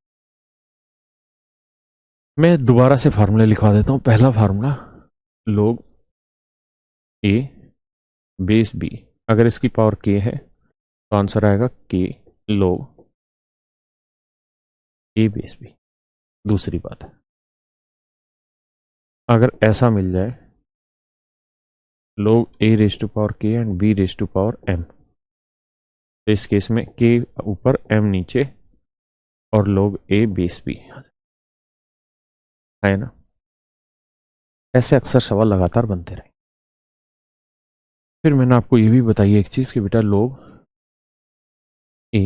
मैं दोबारा से फार्मूले लिखवा देता हूँ। पहला formula log a base b, अगर इसकी पावर k है तो आंसर आएगा k log a base b। दूसरी बात है, अगर ऐसा मिल जाए log a raise to power k and b raise to power m, तो इस केस में k ऊपर m नीचे और log a बेस b है ना। ऐसे अक्सर सवाल लगातार बनते रहे। फिर मैंने आपको ये भी बताई एक चीज कि बेटा log a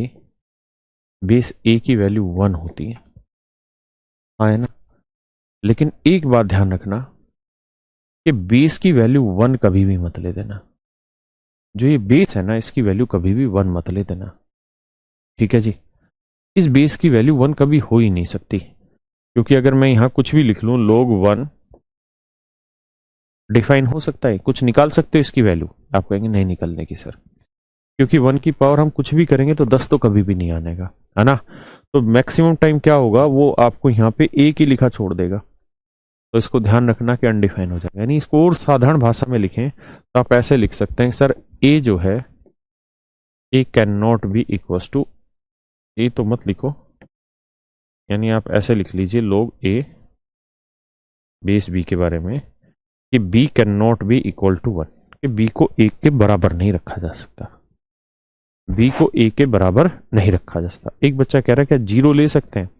बेस a की वैल्यू 1 होती है ना। लेकिन एक बात ध्यान रखना कि बेस की वैल्यू 1 कभी भी मत ले देना। जो ये बेस है ना, इसकी वैल्यू कभी भी 1 मत ले देना। ठीक है जी। इस बेस की वैल्यू 1 कभी हो ही नहीं सकती, क्योंकि अगर मैं यहां कुछ भी लिख लूं log 1 डिफाइन हो सकता है, कुछ निकाल सकते हो इसकी वैल्यू। आप कहेंगे नहीं निकलने की सर, क्योंकि 1 की पावर हम कुछ भी करेंगे तो 10 तो कभी भी नहीं आने का, है ना। तो मैक्सिमम टाइम क्या होगा, वो आपको यहाँ पे एक ही लिखा छोड़ देगा। तो इसको ध्यान रखना कि अनडिफाइन हो जाएगा। यानी इसको और साधारण भाषा में लिखें तो आप ऐसे लिख सकते हैं सर, ए जो है, a can not be equals to, a तो मत लिखो, यानी आप ऐसे लिख लीजिए लोग ए बेस बी के बारे में कि b can not be equal to 1, कि बी को ए के बराबर नहीं रखा जा सकता, बी को ए के बराबर नहीं रखा जा सकता। एक बच्चा कह रहा है क्या जीरो ले सकते हैं?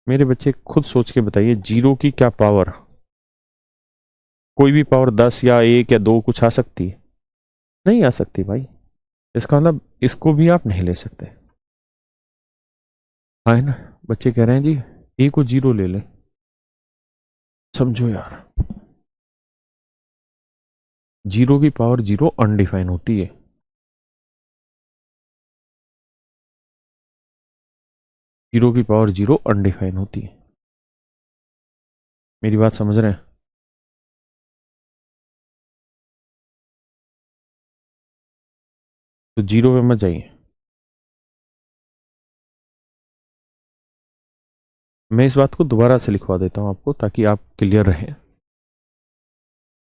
मेरे बच्चे खुद सोच के बताइए, जीरो की क्या पावर, कोई भी पावर 10 या 1 या 2 कुछ आ सकती है? नहीं आ सकती भाई। इसका मतलब इसको भी आप नहीं ले सकते। हाँ है ना, बच्चे कह रहे हैं जी ए को जीरो ले ले, समझो यार, जीरो की पावर जीरो अनडिफाइन होती है। जीरो की पावर जीरो अनडिफाइन होती है। मेरी बात समझ रहे हैं? तो जीरो पे मत जाइए। मैं इस बात को दोबारा से लिखवा देता हूं आपको ताकि आप क्लियर रहें।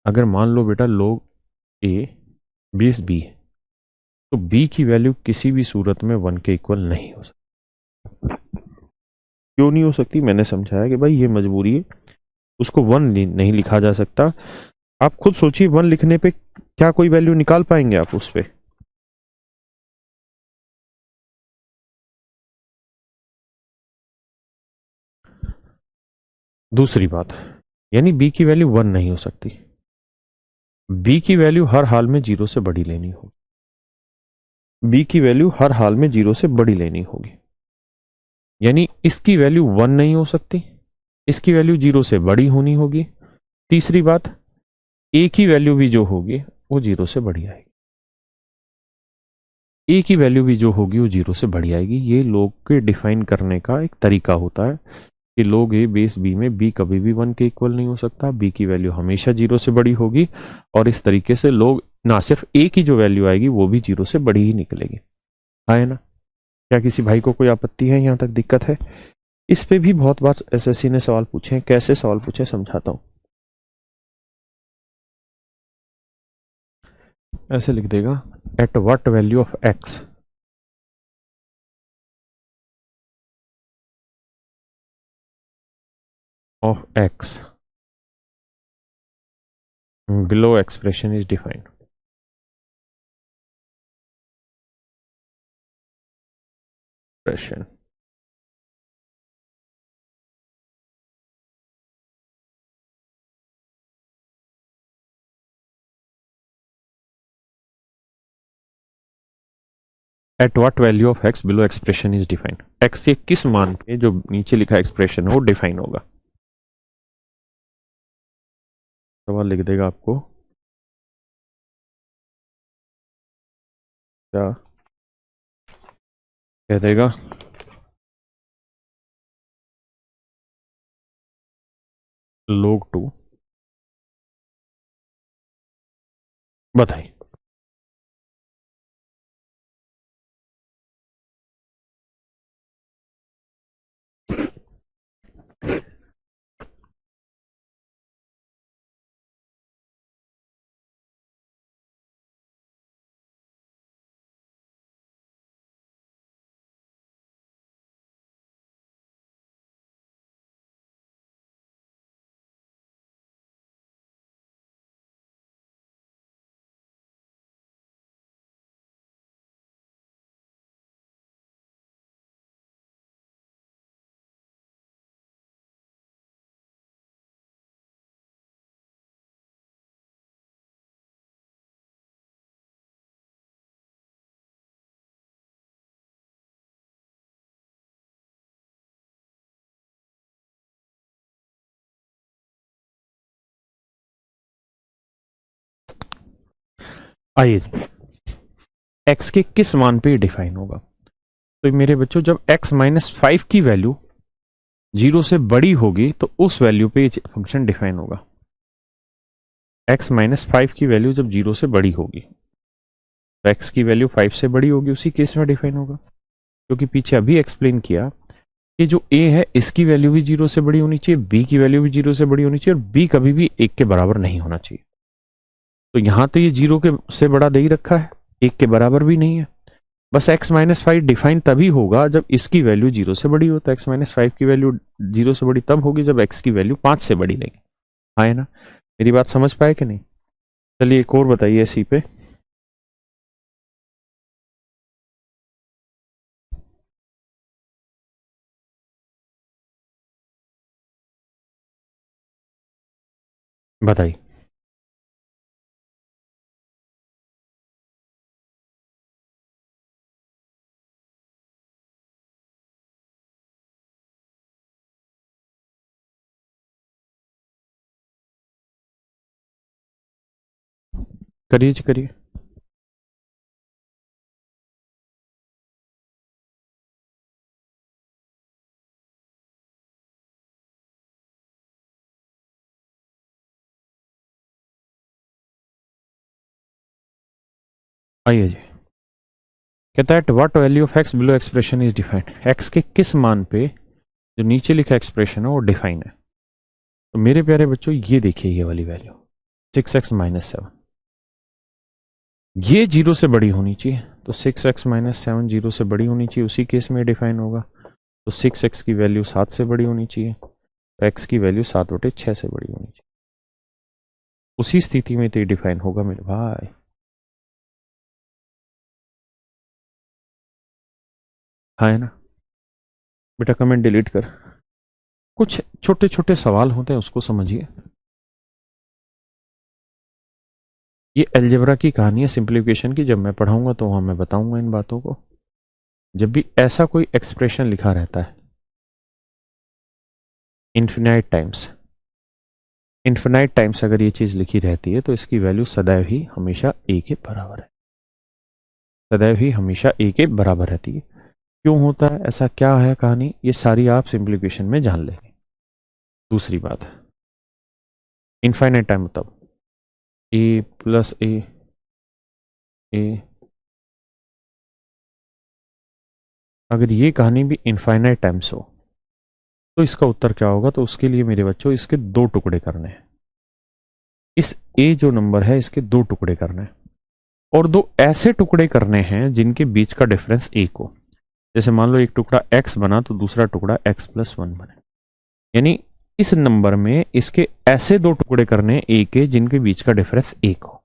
अगर मान लो बेटा लोग ए बेस बी है, तो बी की वैल्यू किसी भी सूरत में 1 के इक्वल नहीं हो सकती। क्यों नहीं हो सकती? मैंने समझाया कि भाई ये मजबूरी है, उसको 1 नहीं लिखा जा सकता। आप खुद सोचिए 1 लिखने पे क्या कोई वैल्यू निकाल पाएंगे आप उस पे? दूसरी बात, यानी बी की वैल्यू 1 नहीं हो सकती, बी की वैल्यू हर हाल में जीरो से बड़ी लेनी होगी, बी की वैल्यू हर हाल में जीरो से बड़ी लेनी होगी। यानी इसकी वैल्यू 1 नहीं हो सकती, इसकी वैल्यू जीरो से बड़ी होनी होगी। तीसरी बात, ए की वैल्यू भी जो होगी वो जीरो से बड़ी आएगी, ए की वैल्यू भी जो होगी वो जीरो से बड़ी आएगी। ये लोग के डिफाइन करने का एक तरीका होता है कि लोग ए बेस बी में बी कभी भी 1 के इक्वल नहीं हो सकता, बी की वैल्यू हमेशा जीरो से बड़ी होगी, और इस तरीके से लोग ना सिर्फ ए की जो वैल्यू आएगी वो भी जीरो से बड़ी ही निकलेगी। है ना? क्या किसी भाई को कोई आपत्ति है? यहां तक दिक्कत है? इस पे भी बहुत बार एसएससी ने सवाल पूछे हैं। कैसे सवाल पूछे समझाता हूं। ऐसे लिख देगा, at what value of x below expression is defined. Expression. At what value of x below expression is defined, x के किस मान पे जो नीचे लिखा एक्सप्रेशन है वो डिफाइन होगा। सवाल लिख देगा आपको, क्या कह देगा, log 2 बताइए। आइए, एक्स के किस मान पे डिफाइन होगा? तो मेरे बच्चों, जब x -5 की वैल्यू जीरो से बड़ी होगी तो उस वैल्यू पे फंक्शन डिफाइन होगा। x -5 की वैल्यू जब जीरो से बड़ी होगी तो x की वैल्यू 5 से बड़ी होगी, उसी केस में डिफाइन होगा। क्योंकि पीछे अभी एक्सप्लेन किया कि जो ए है इसकी वैल्यू भी 0 से बड़ी होनी चाहिए, बी की वैल्यू भी 0 से बड़ी होनी चाहिए, और बी कभी भी 1 के बराबर नहीं होना चाहिए। तो यहां तो ये 0 के से बड़ा दे ही रखा है, 1 के बराबर भी नहीं है। बस x-5 डिफाइन तभी होगा जब इसकी वैल्यू 0 से बड़ी हो। तो x-5 की वैल्यू 0 से बड़ी तब होगी जब x की वैल्यू 5 से बड़ी लेंगे। हाँ है ना? मेरी बात समझ पाए कि नहीं? चलिए एक और बताइए इसी पे। बताइए। करिए जी करिए। आइए जी। कहता है what value of x below expression is defined. X के किस मान पे जो नीचे लिखा एक्सप्रेशन है वो डिफाइन है। तो मेरे प्यारे बच्चों ये देखिए, ये वाली वैल्यू 6x-7, ये 0 से बड़ी होनी चाहिए। तो 6x-7 0 से बड़ी होनी चाहिए, उसी केस में डिफाइन होगा। तो 6x की वैल्यू 7 से बड़ी होनी चाहिए, तो x की वैल्यू 7/6 से बड़ी होनी चाहिए। उसी स्थिति में तो ये डिफाइन होगा मेरे भाई। हाँ है ना? बेटा कमेंट डिलीट कर। कुछ छोटे छोटे सवाल होते हैं उसको समझिए। ये अलजेब्रा की कहानी है सिंप्लीफिकेशन की, जब मैं पढ़ाऊंगा तो वहां मैं बताऊंगा इन बातों को। जब भी ऐसा कोई एक्सप्रेशन लिखा रहता है इन्फिनाइट टाइम्स, इन्फिनाइट टाइम्स अगर ये चीज लिखी रहती है तो इसकी वैल्यू सदैव ही हमेशा ए के बराबर है, सदैव ही हमेशा ए के बराबर रहती है। क्यों होता है ऐसा, क्या है कहानी, ये सारी आप सिंप्लीफिकेशन में जान लेंगे। दूसरी बात, इनफाइनाइट टाइम मतलब ए प्लस ए, ए, अगर ये कहानी भी इनफाइनाइट टाइम्स हो तो इसका उत्तर क्या होगा। तो उसके लिए मेरे बच्चों इसके दो टुकड़े करने हैं। इस ए जो नंबर है इसके दो टुकड़े करने हैं, और दो ऐसे टुकड़े करने हैं जिनके बीच का डिफरेंस एक हो। जैसे मान लो एक टुकड़ा x बना तो दूसरा टुकड़ा x+1 बने। यानी इस नंबर में इसके ऐसे दो टुकड़े करने हैं ए के जिनके बीच का डिफरेंस एक हो।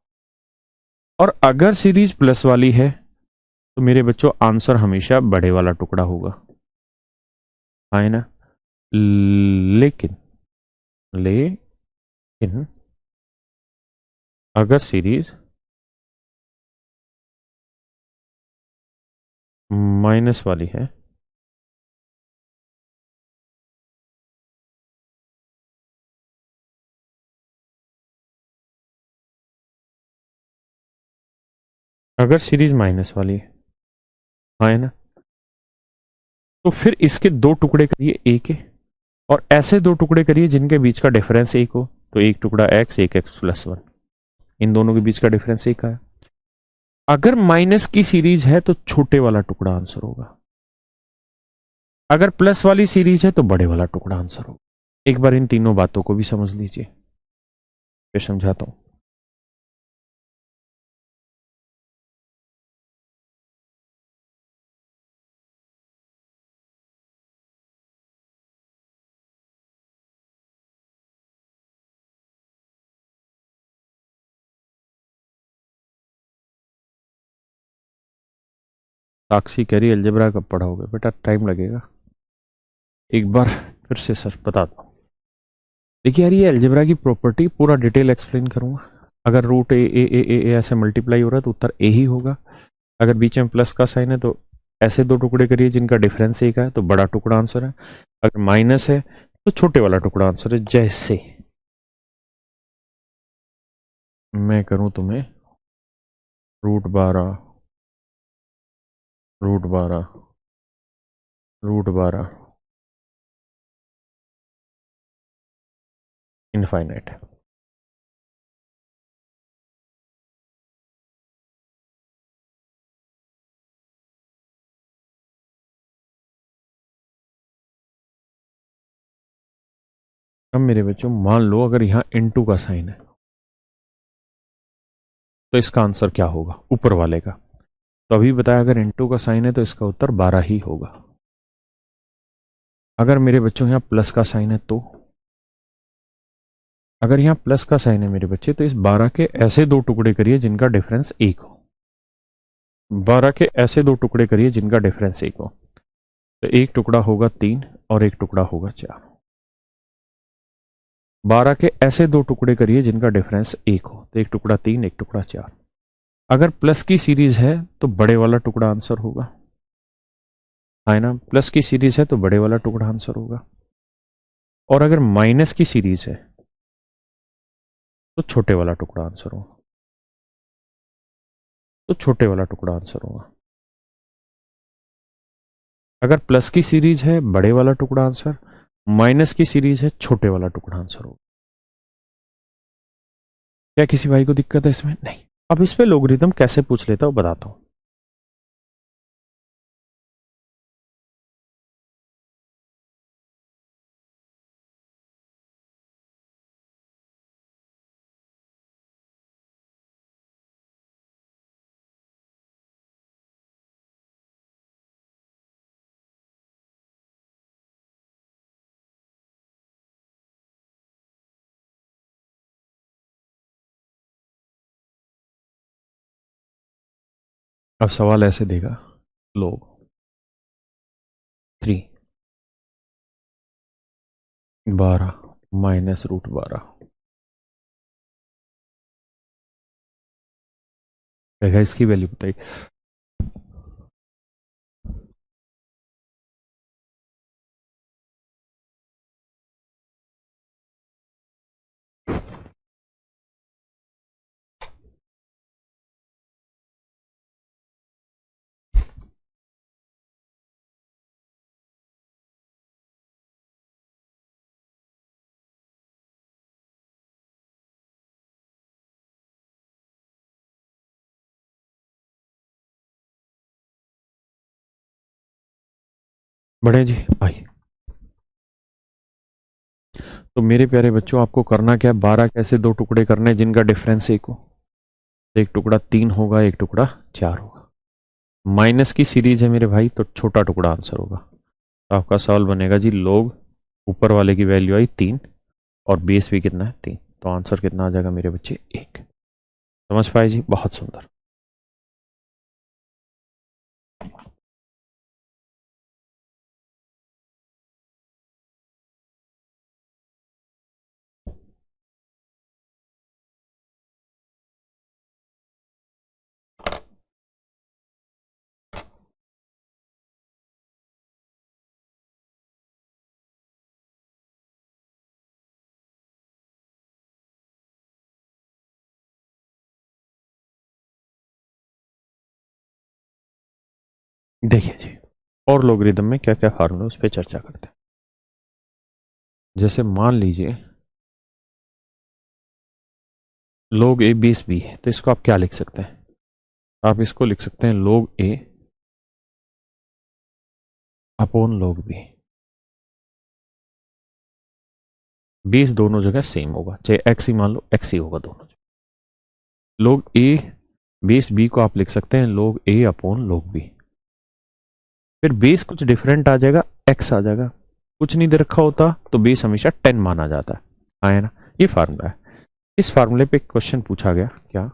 और अगर सीरीज प्लस वाली है तो मेरे बच्चों आंसर हमेशा बड़े वाला टुकड़ा होगा। है ना? लेकिन लेकिन अगर सीरीज माइनस वाली है अगर सीरीज माइनस वाली है, हाँ है ना, तो फिर इसके दो टुकड़े करिए ए के, और ऐसे दो टुकड़े करिए जिनके बीच का डिफरेंस एक हो। तो एक टुकड़ा x, एक x+1, इन दोनों के बीच का डिफरेंस एक है। अगर माइनस की सीरीज है तो छोटे वाला टुकड़ा आंसर होगा, अगर प्लस वाली सीरीज है तो बड़े वाला टुकड़ा आंसर होगा। एक बार इन तीनों बातों को भी समझ लीजिए, फिर समझाता हूं। साक्षी कह रही अलजेब्रा कब पढ़ाओगे? बेटा टाइम लगेगा, एक बार फिर से सर बता दो। देखिए यार, ये अलजेब्रा की प्रॉपर्टी पूरा डिटेल एक्सप्लेन करूंगा। अगर रूट ए ऐसे मल्टीप्लाई हो रहा है तो उत्तर ए ही होगा। अगर बीच में प्लस का साइन है तो ऐसे दो टुकड़े करिए जिनका डिफरेंस एक है, तो बड़ा टुकड़ा आंसर है। अगर माइनस है तो छोटे वाला टुकड़ा आंसर है। जैसे मैं करूं तुम्हें √12, √12, √12 इनफाइनाइट। अब मेरे बच्चों मान लो अगर यहाँ इनटू का साइन है तो इसका आंसर क्या होगा ऊपर वाले का। तो अभी बताया अगर इनटू का साइन है तो इसका उत्तर 12 ही होगा। अगर मेरे बच्चों यहाँ प्लस का साइन है तो अगर यहाँ प्लस का साइन है मेरे बच्चे तो इस 12 के ऐसे दो टुकड़े करिए जिनका डिफरेंस एक हो। 12 के ऐसे दो टुकड़े करिए जिनका डिफरेंस एक हो। तो एक टुकड़ा होगा 3 और एक टुकड़ा होगा 4। 12 के ऐसे दो टुकड़े करिए जिनका डिफरेंस एक हो। तो एक टुकड़ा 3 एक टुकड़ा 4। अगर प्लस की सीरीज है तो बड़े वाला टुकड़ा आंसर होगा, है ना। प्लस की सीरीज है तो बड़े वाला टुकड़ा आंसर होगा। और अगर माइनस की सीरीज है तो छोटे वाला टुकड़ा आंसर होगा। तो छोटे वाला टुकड़ा आंसर होगा। अगर प्लस की सीरीज है बड़े वाला टुकड़ा आंसर, माइनस की सीरीज है छोटे वाला टुकड़ा आंसर होगा। क्या किसी भाई को दिक्कत है इसमें? नहीं। अब इस पे लोगरिथम कैसे पूछ लेता हूं बताता हूं। अब सवाल ऐसे देगा, लोग 3 12 माइनस रूट 12 रहेगा। इसकी वैल्यू बताइए। बढ़े जी भाई। तो मेरे प्यारे बच्चों आपको करना क्या है, 12 कैसे दो टुकड़े करने हैं जिनका डिफरेंस एक हो। एक टुकड़ा 3 होगा एक टुकड़ा 4 होगा। माइनस की सीरीज है मेरे भाई तो छोटा टुकड़ा आंसर होगा। तो आपका सवाल बनेगा जी लोग ऊपर वाले की वैल्यू आई 3 और बेस भी कितना है 3, तो आंसर कितना आ जाएगा मेरे बच्चे 1। समझ पाए जी, बहुत सुंदर। देखिए जी, और लोगरिथम में क्या क्या फार्मूला उस पर चर्चा करते हैं। जैसे मान लीजिए log a बेस b है तो इसको आप क्या लिख सकते हैं, आप इसको लिख सकते हैं log a upon log b। Base दोनों जगह सेम होगा, चाहे x ही मान लो x ही होगा दोनों जगह। log a बेस b को आप लिख सकते हैं log a upon log b। फिर बेस कुछ डिफरेंट आ जाएगा, x आ जाएगा। कुछ नहीं दे रखा होता तो बेस हमेशा 10 माना जाता है, आया ना। ये फार्मूला है। इस फार्मूले पे क्वेश्चन पूछा गया क्या,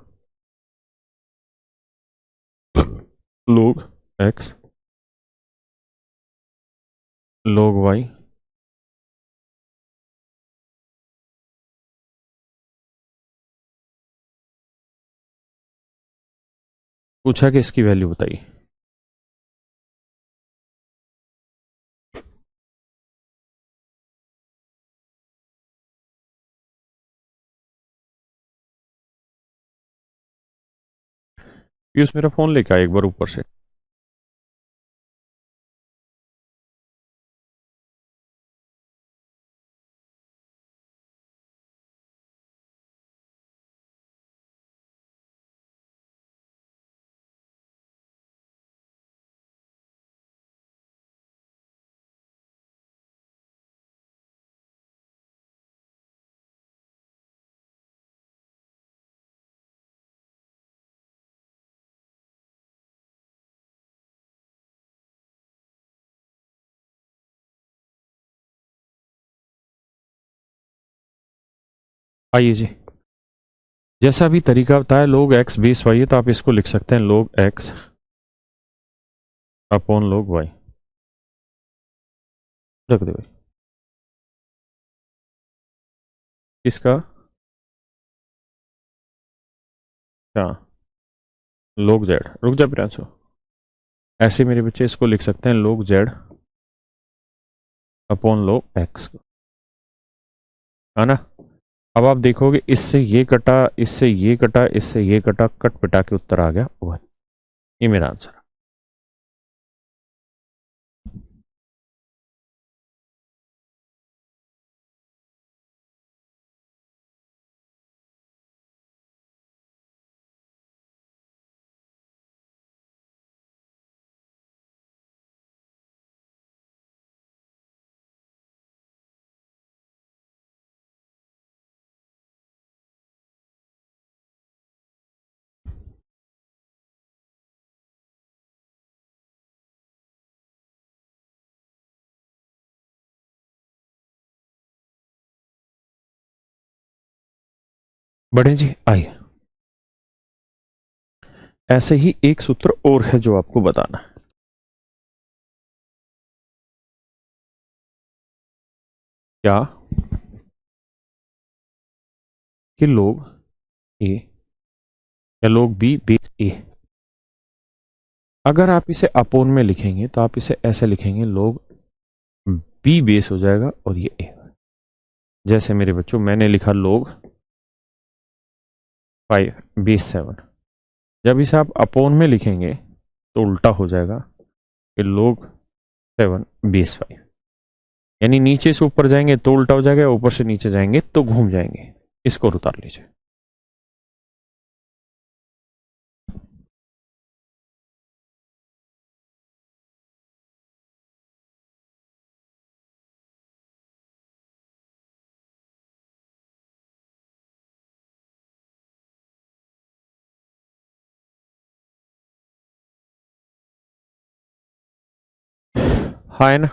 log x log y पूछा कि इसकी वैल्यू बताइए। पीयूष मेरा फोन लेके आया एक बार ऊपर से। आइए जी, जैसा भी तरीका बताया log x बेस y है, तो आप इसको लिख सकते हैं log x upon log y। रख दे भाई। इसका क्या, log z, रुक जा प्रियांशु। ऐसे मेरे बच्चे इसको लिख सकते हैं log z upon log x, है ना। अब आप देखोगे इससे ये कटा, इससे ये कटा, इससे ये कटा, कट पिटा के उत्तर आ गया 1। ये मेरा आंसर है। बढ़े जी, आइए। ऐसे ही एक सूत्र और है जो आपको बताना है। क्या कि लोग ए या लोग बी बेस ए, अगर आप इसे अपोन में लिखेंगे तो आप इसे ऐसे लिखेंगे लोग बी बेस हो जाएगा और ये ए। जैसे मेरे बच्चों मैंने लिखा लोग 5 बेस 7, जब इसे आप अपोन में लिखेंगे तो उल्टा हो जाएगा कि लोग 7 बेस 5, यानी नीचे से ऊपर जाएंगे तो उल्टा हो जाएगा, ऊपर से नीचे जाएंगे तो घूम जाएंगे। इसको उतार लीजिए। हाँ, है ना।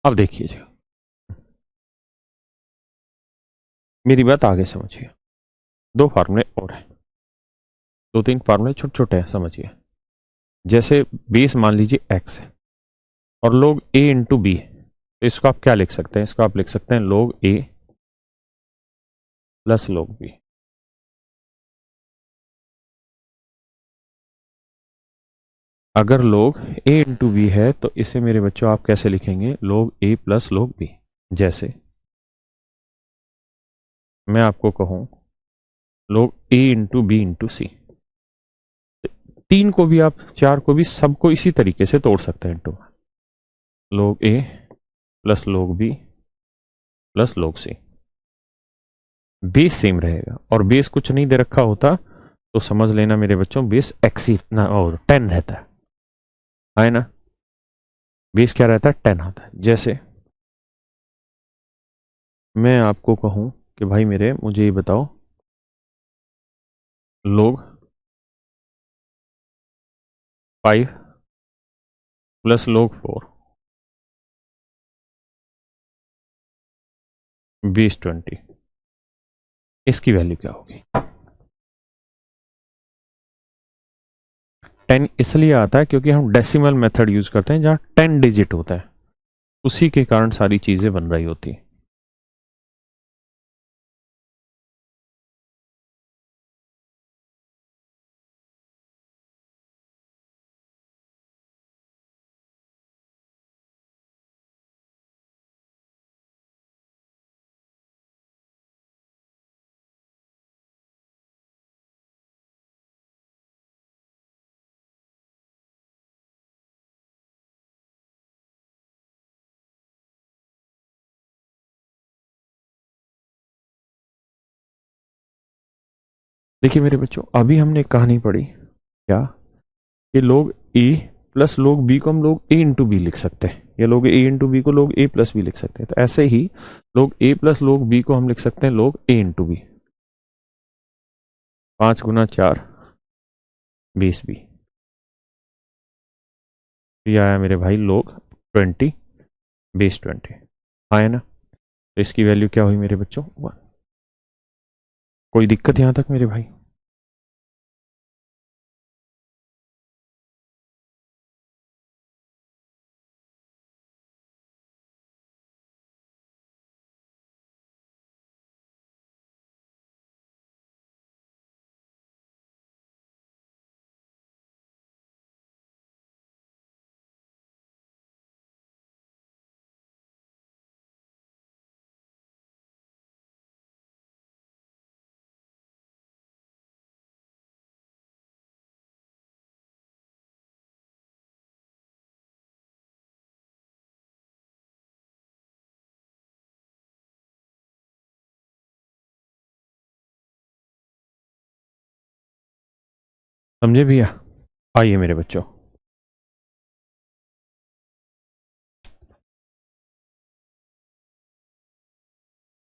अब देखिए, मेरी बात आगे समझिए। दो फार्मूले और हैं, दो तीन फार्मूले छोटे छोटे हैं, समझिए। जैसे बेस मान लीजिए एक्स है और लोग ए इंटू बी है, तो इसको आप क्या लिख सकते हैं, इसको आप लिख सकते हैं लोग ए प्लस लोग बी। अगर लोग ए इंटू बी है तो इसे मेरे बच्चों आप कैसे लिखेंगे, लोग ए प्लस लोग बी। जैसे मैं आपको कहूं लोग ए इंटू बी इंटू सी, तीन को भी आप, चार को भी, सबको इसी तरीके से तोड़ सकते हैं इंटू। लोग ए प्लस लोग बी प्लस लोग सी, बेस सेम रहेगा। और बेस कुछ नहीं दे रखा होता तो समझ लेना मेरे बच्चों बेस एक्स ही ना और 10 रहता है ना। बेस क्या रहता है, 10 आता है। जैसे मैं आपको कहूं कि भाई मेरे मुझे ये बताओ लोग 5 प्लस लोग 4 बेस 20, इसकी वैल्यू क्या होगी। 10 इसलिए आता है क्योंकि हम डेसिमल मेथड यूज करते हैं जहां 10 डिजिट होता है, उसी के कारण सारी चीजें बन रही होती है। देखिए मेरे बच्चों, अभी हमने कहानी पढ़ी क्या, कि लोग ए प्लस लोग बी को हम लोग ए इंटू बी लिख सकते हैं, या लोग ए इंटू बी को लोग ए प्लस बी लिख सकते हैं। तो ऐसे ही लोग ए प्लस लोग बी को हम लिख सकते हैं लोग ए इंटू बी। 5 गुना 4 20 बी, ये आया मेरे भाई लोग 20 बेस 20। हाँ है ना। तो इसकी वैल्यू क्या हुई मेरे बच्चों? 1। कोई दिक्कत यहाँ तक मेरे भाई? समझे भैया? आइए मेरे बच्चों,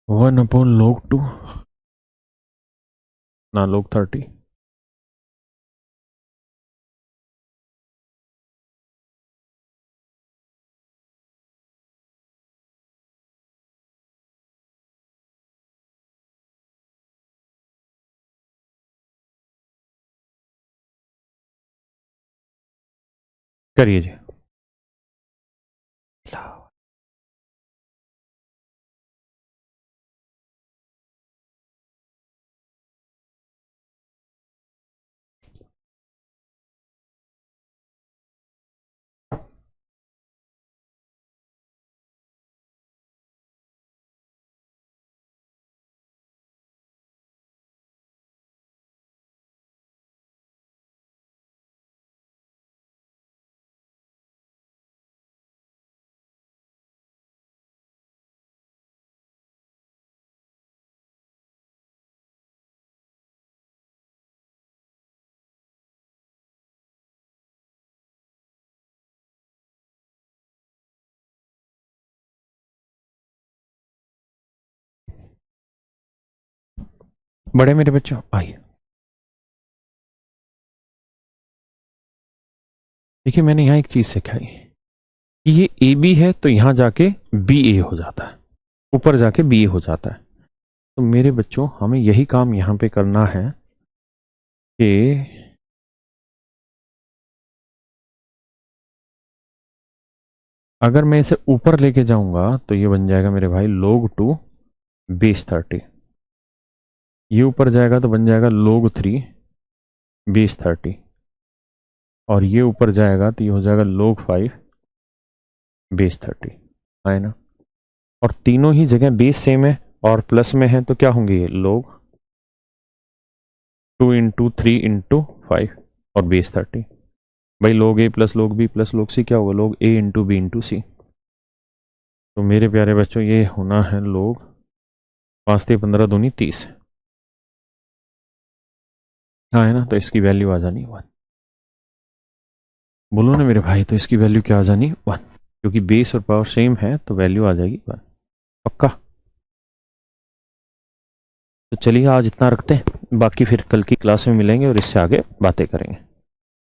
1/log 2 ना log 30। करिए जी। बड़े मेरे बच्चों आइए। देखिए मैंने यहाँ एक चीज सिखाई कि ये ए बी है तो यहाँ जाके बी ए हो जाता है, ऊपर जाके बी ए हो जाता है। तो मेरे बच्चों हमें यही काम यहाँ पे करना है कि अगर मैं इसे ऊपर लेके जाऊंगा तो ये बन जाएगा मेरे भाई log 2 बेस 30। ये ऊपर जाएगा तो बन जाएगा log 3 बेस 30। और ये ऊपर जाएगा तो ये हो जाएगा log 5 बेस 30। है ना? और तीनों ही जगह बेस सेम है और प्लस में है तो क्या होंगे ये log 2 × 3 × 5 और बेस 30। भाई log a plus log b plus log c क्या होगा? log a × b × c। तो मेरे प्यारे बच्चों ये होना है log 5 × 15 दूनी 30। हाँ है ना? तो इसकी वैल्यू आ जानी 1। बोलो ना मेरे भाई, तो इसकी वैल्यू क्या आ जानी? 1। क्योंकि बेस और पावर सेम है तो वैल्यू आ जाएगी 1। पक्का? तो चलिए आज इतना रखते हैं, बाकी फिर कल की क्लास में मिलेंगे और इससे आगे बातें करेंगे।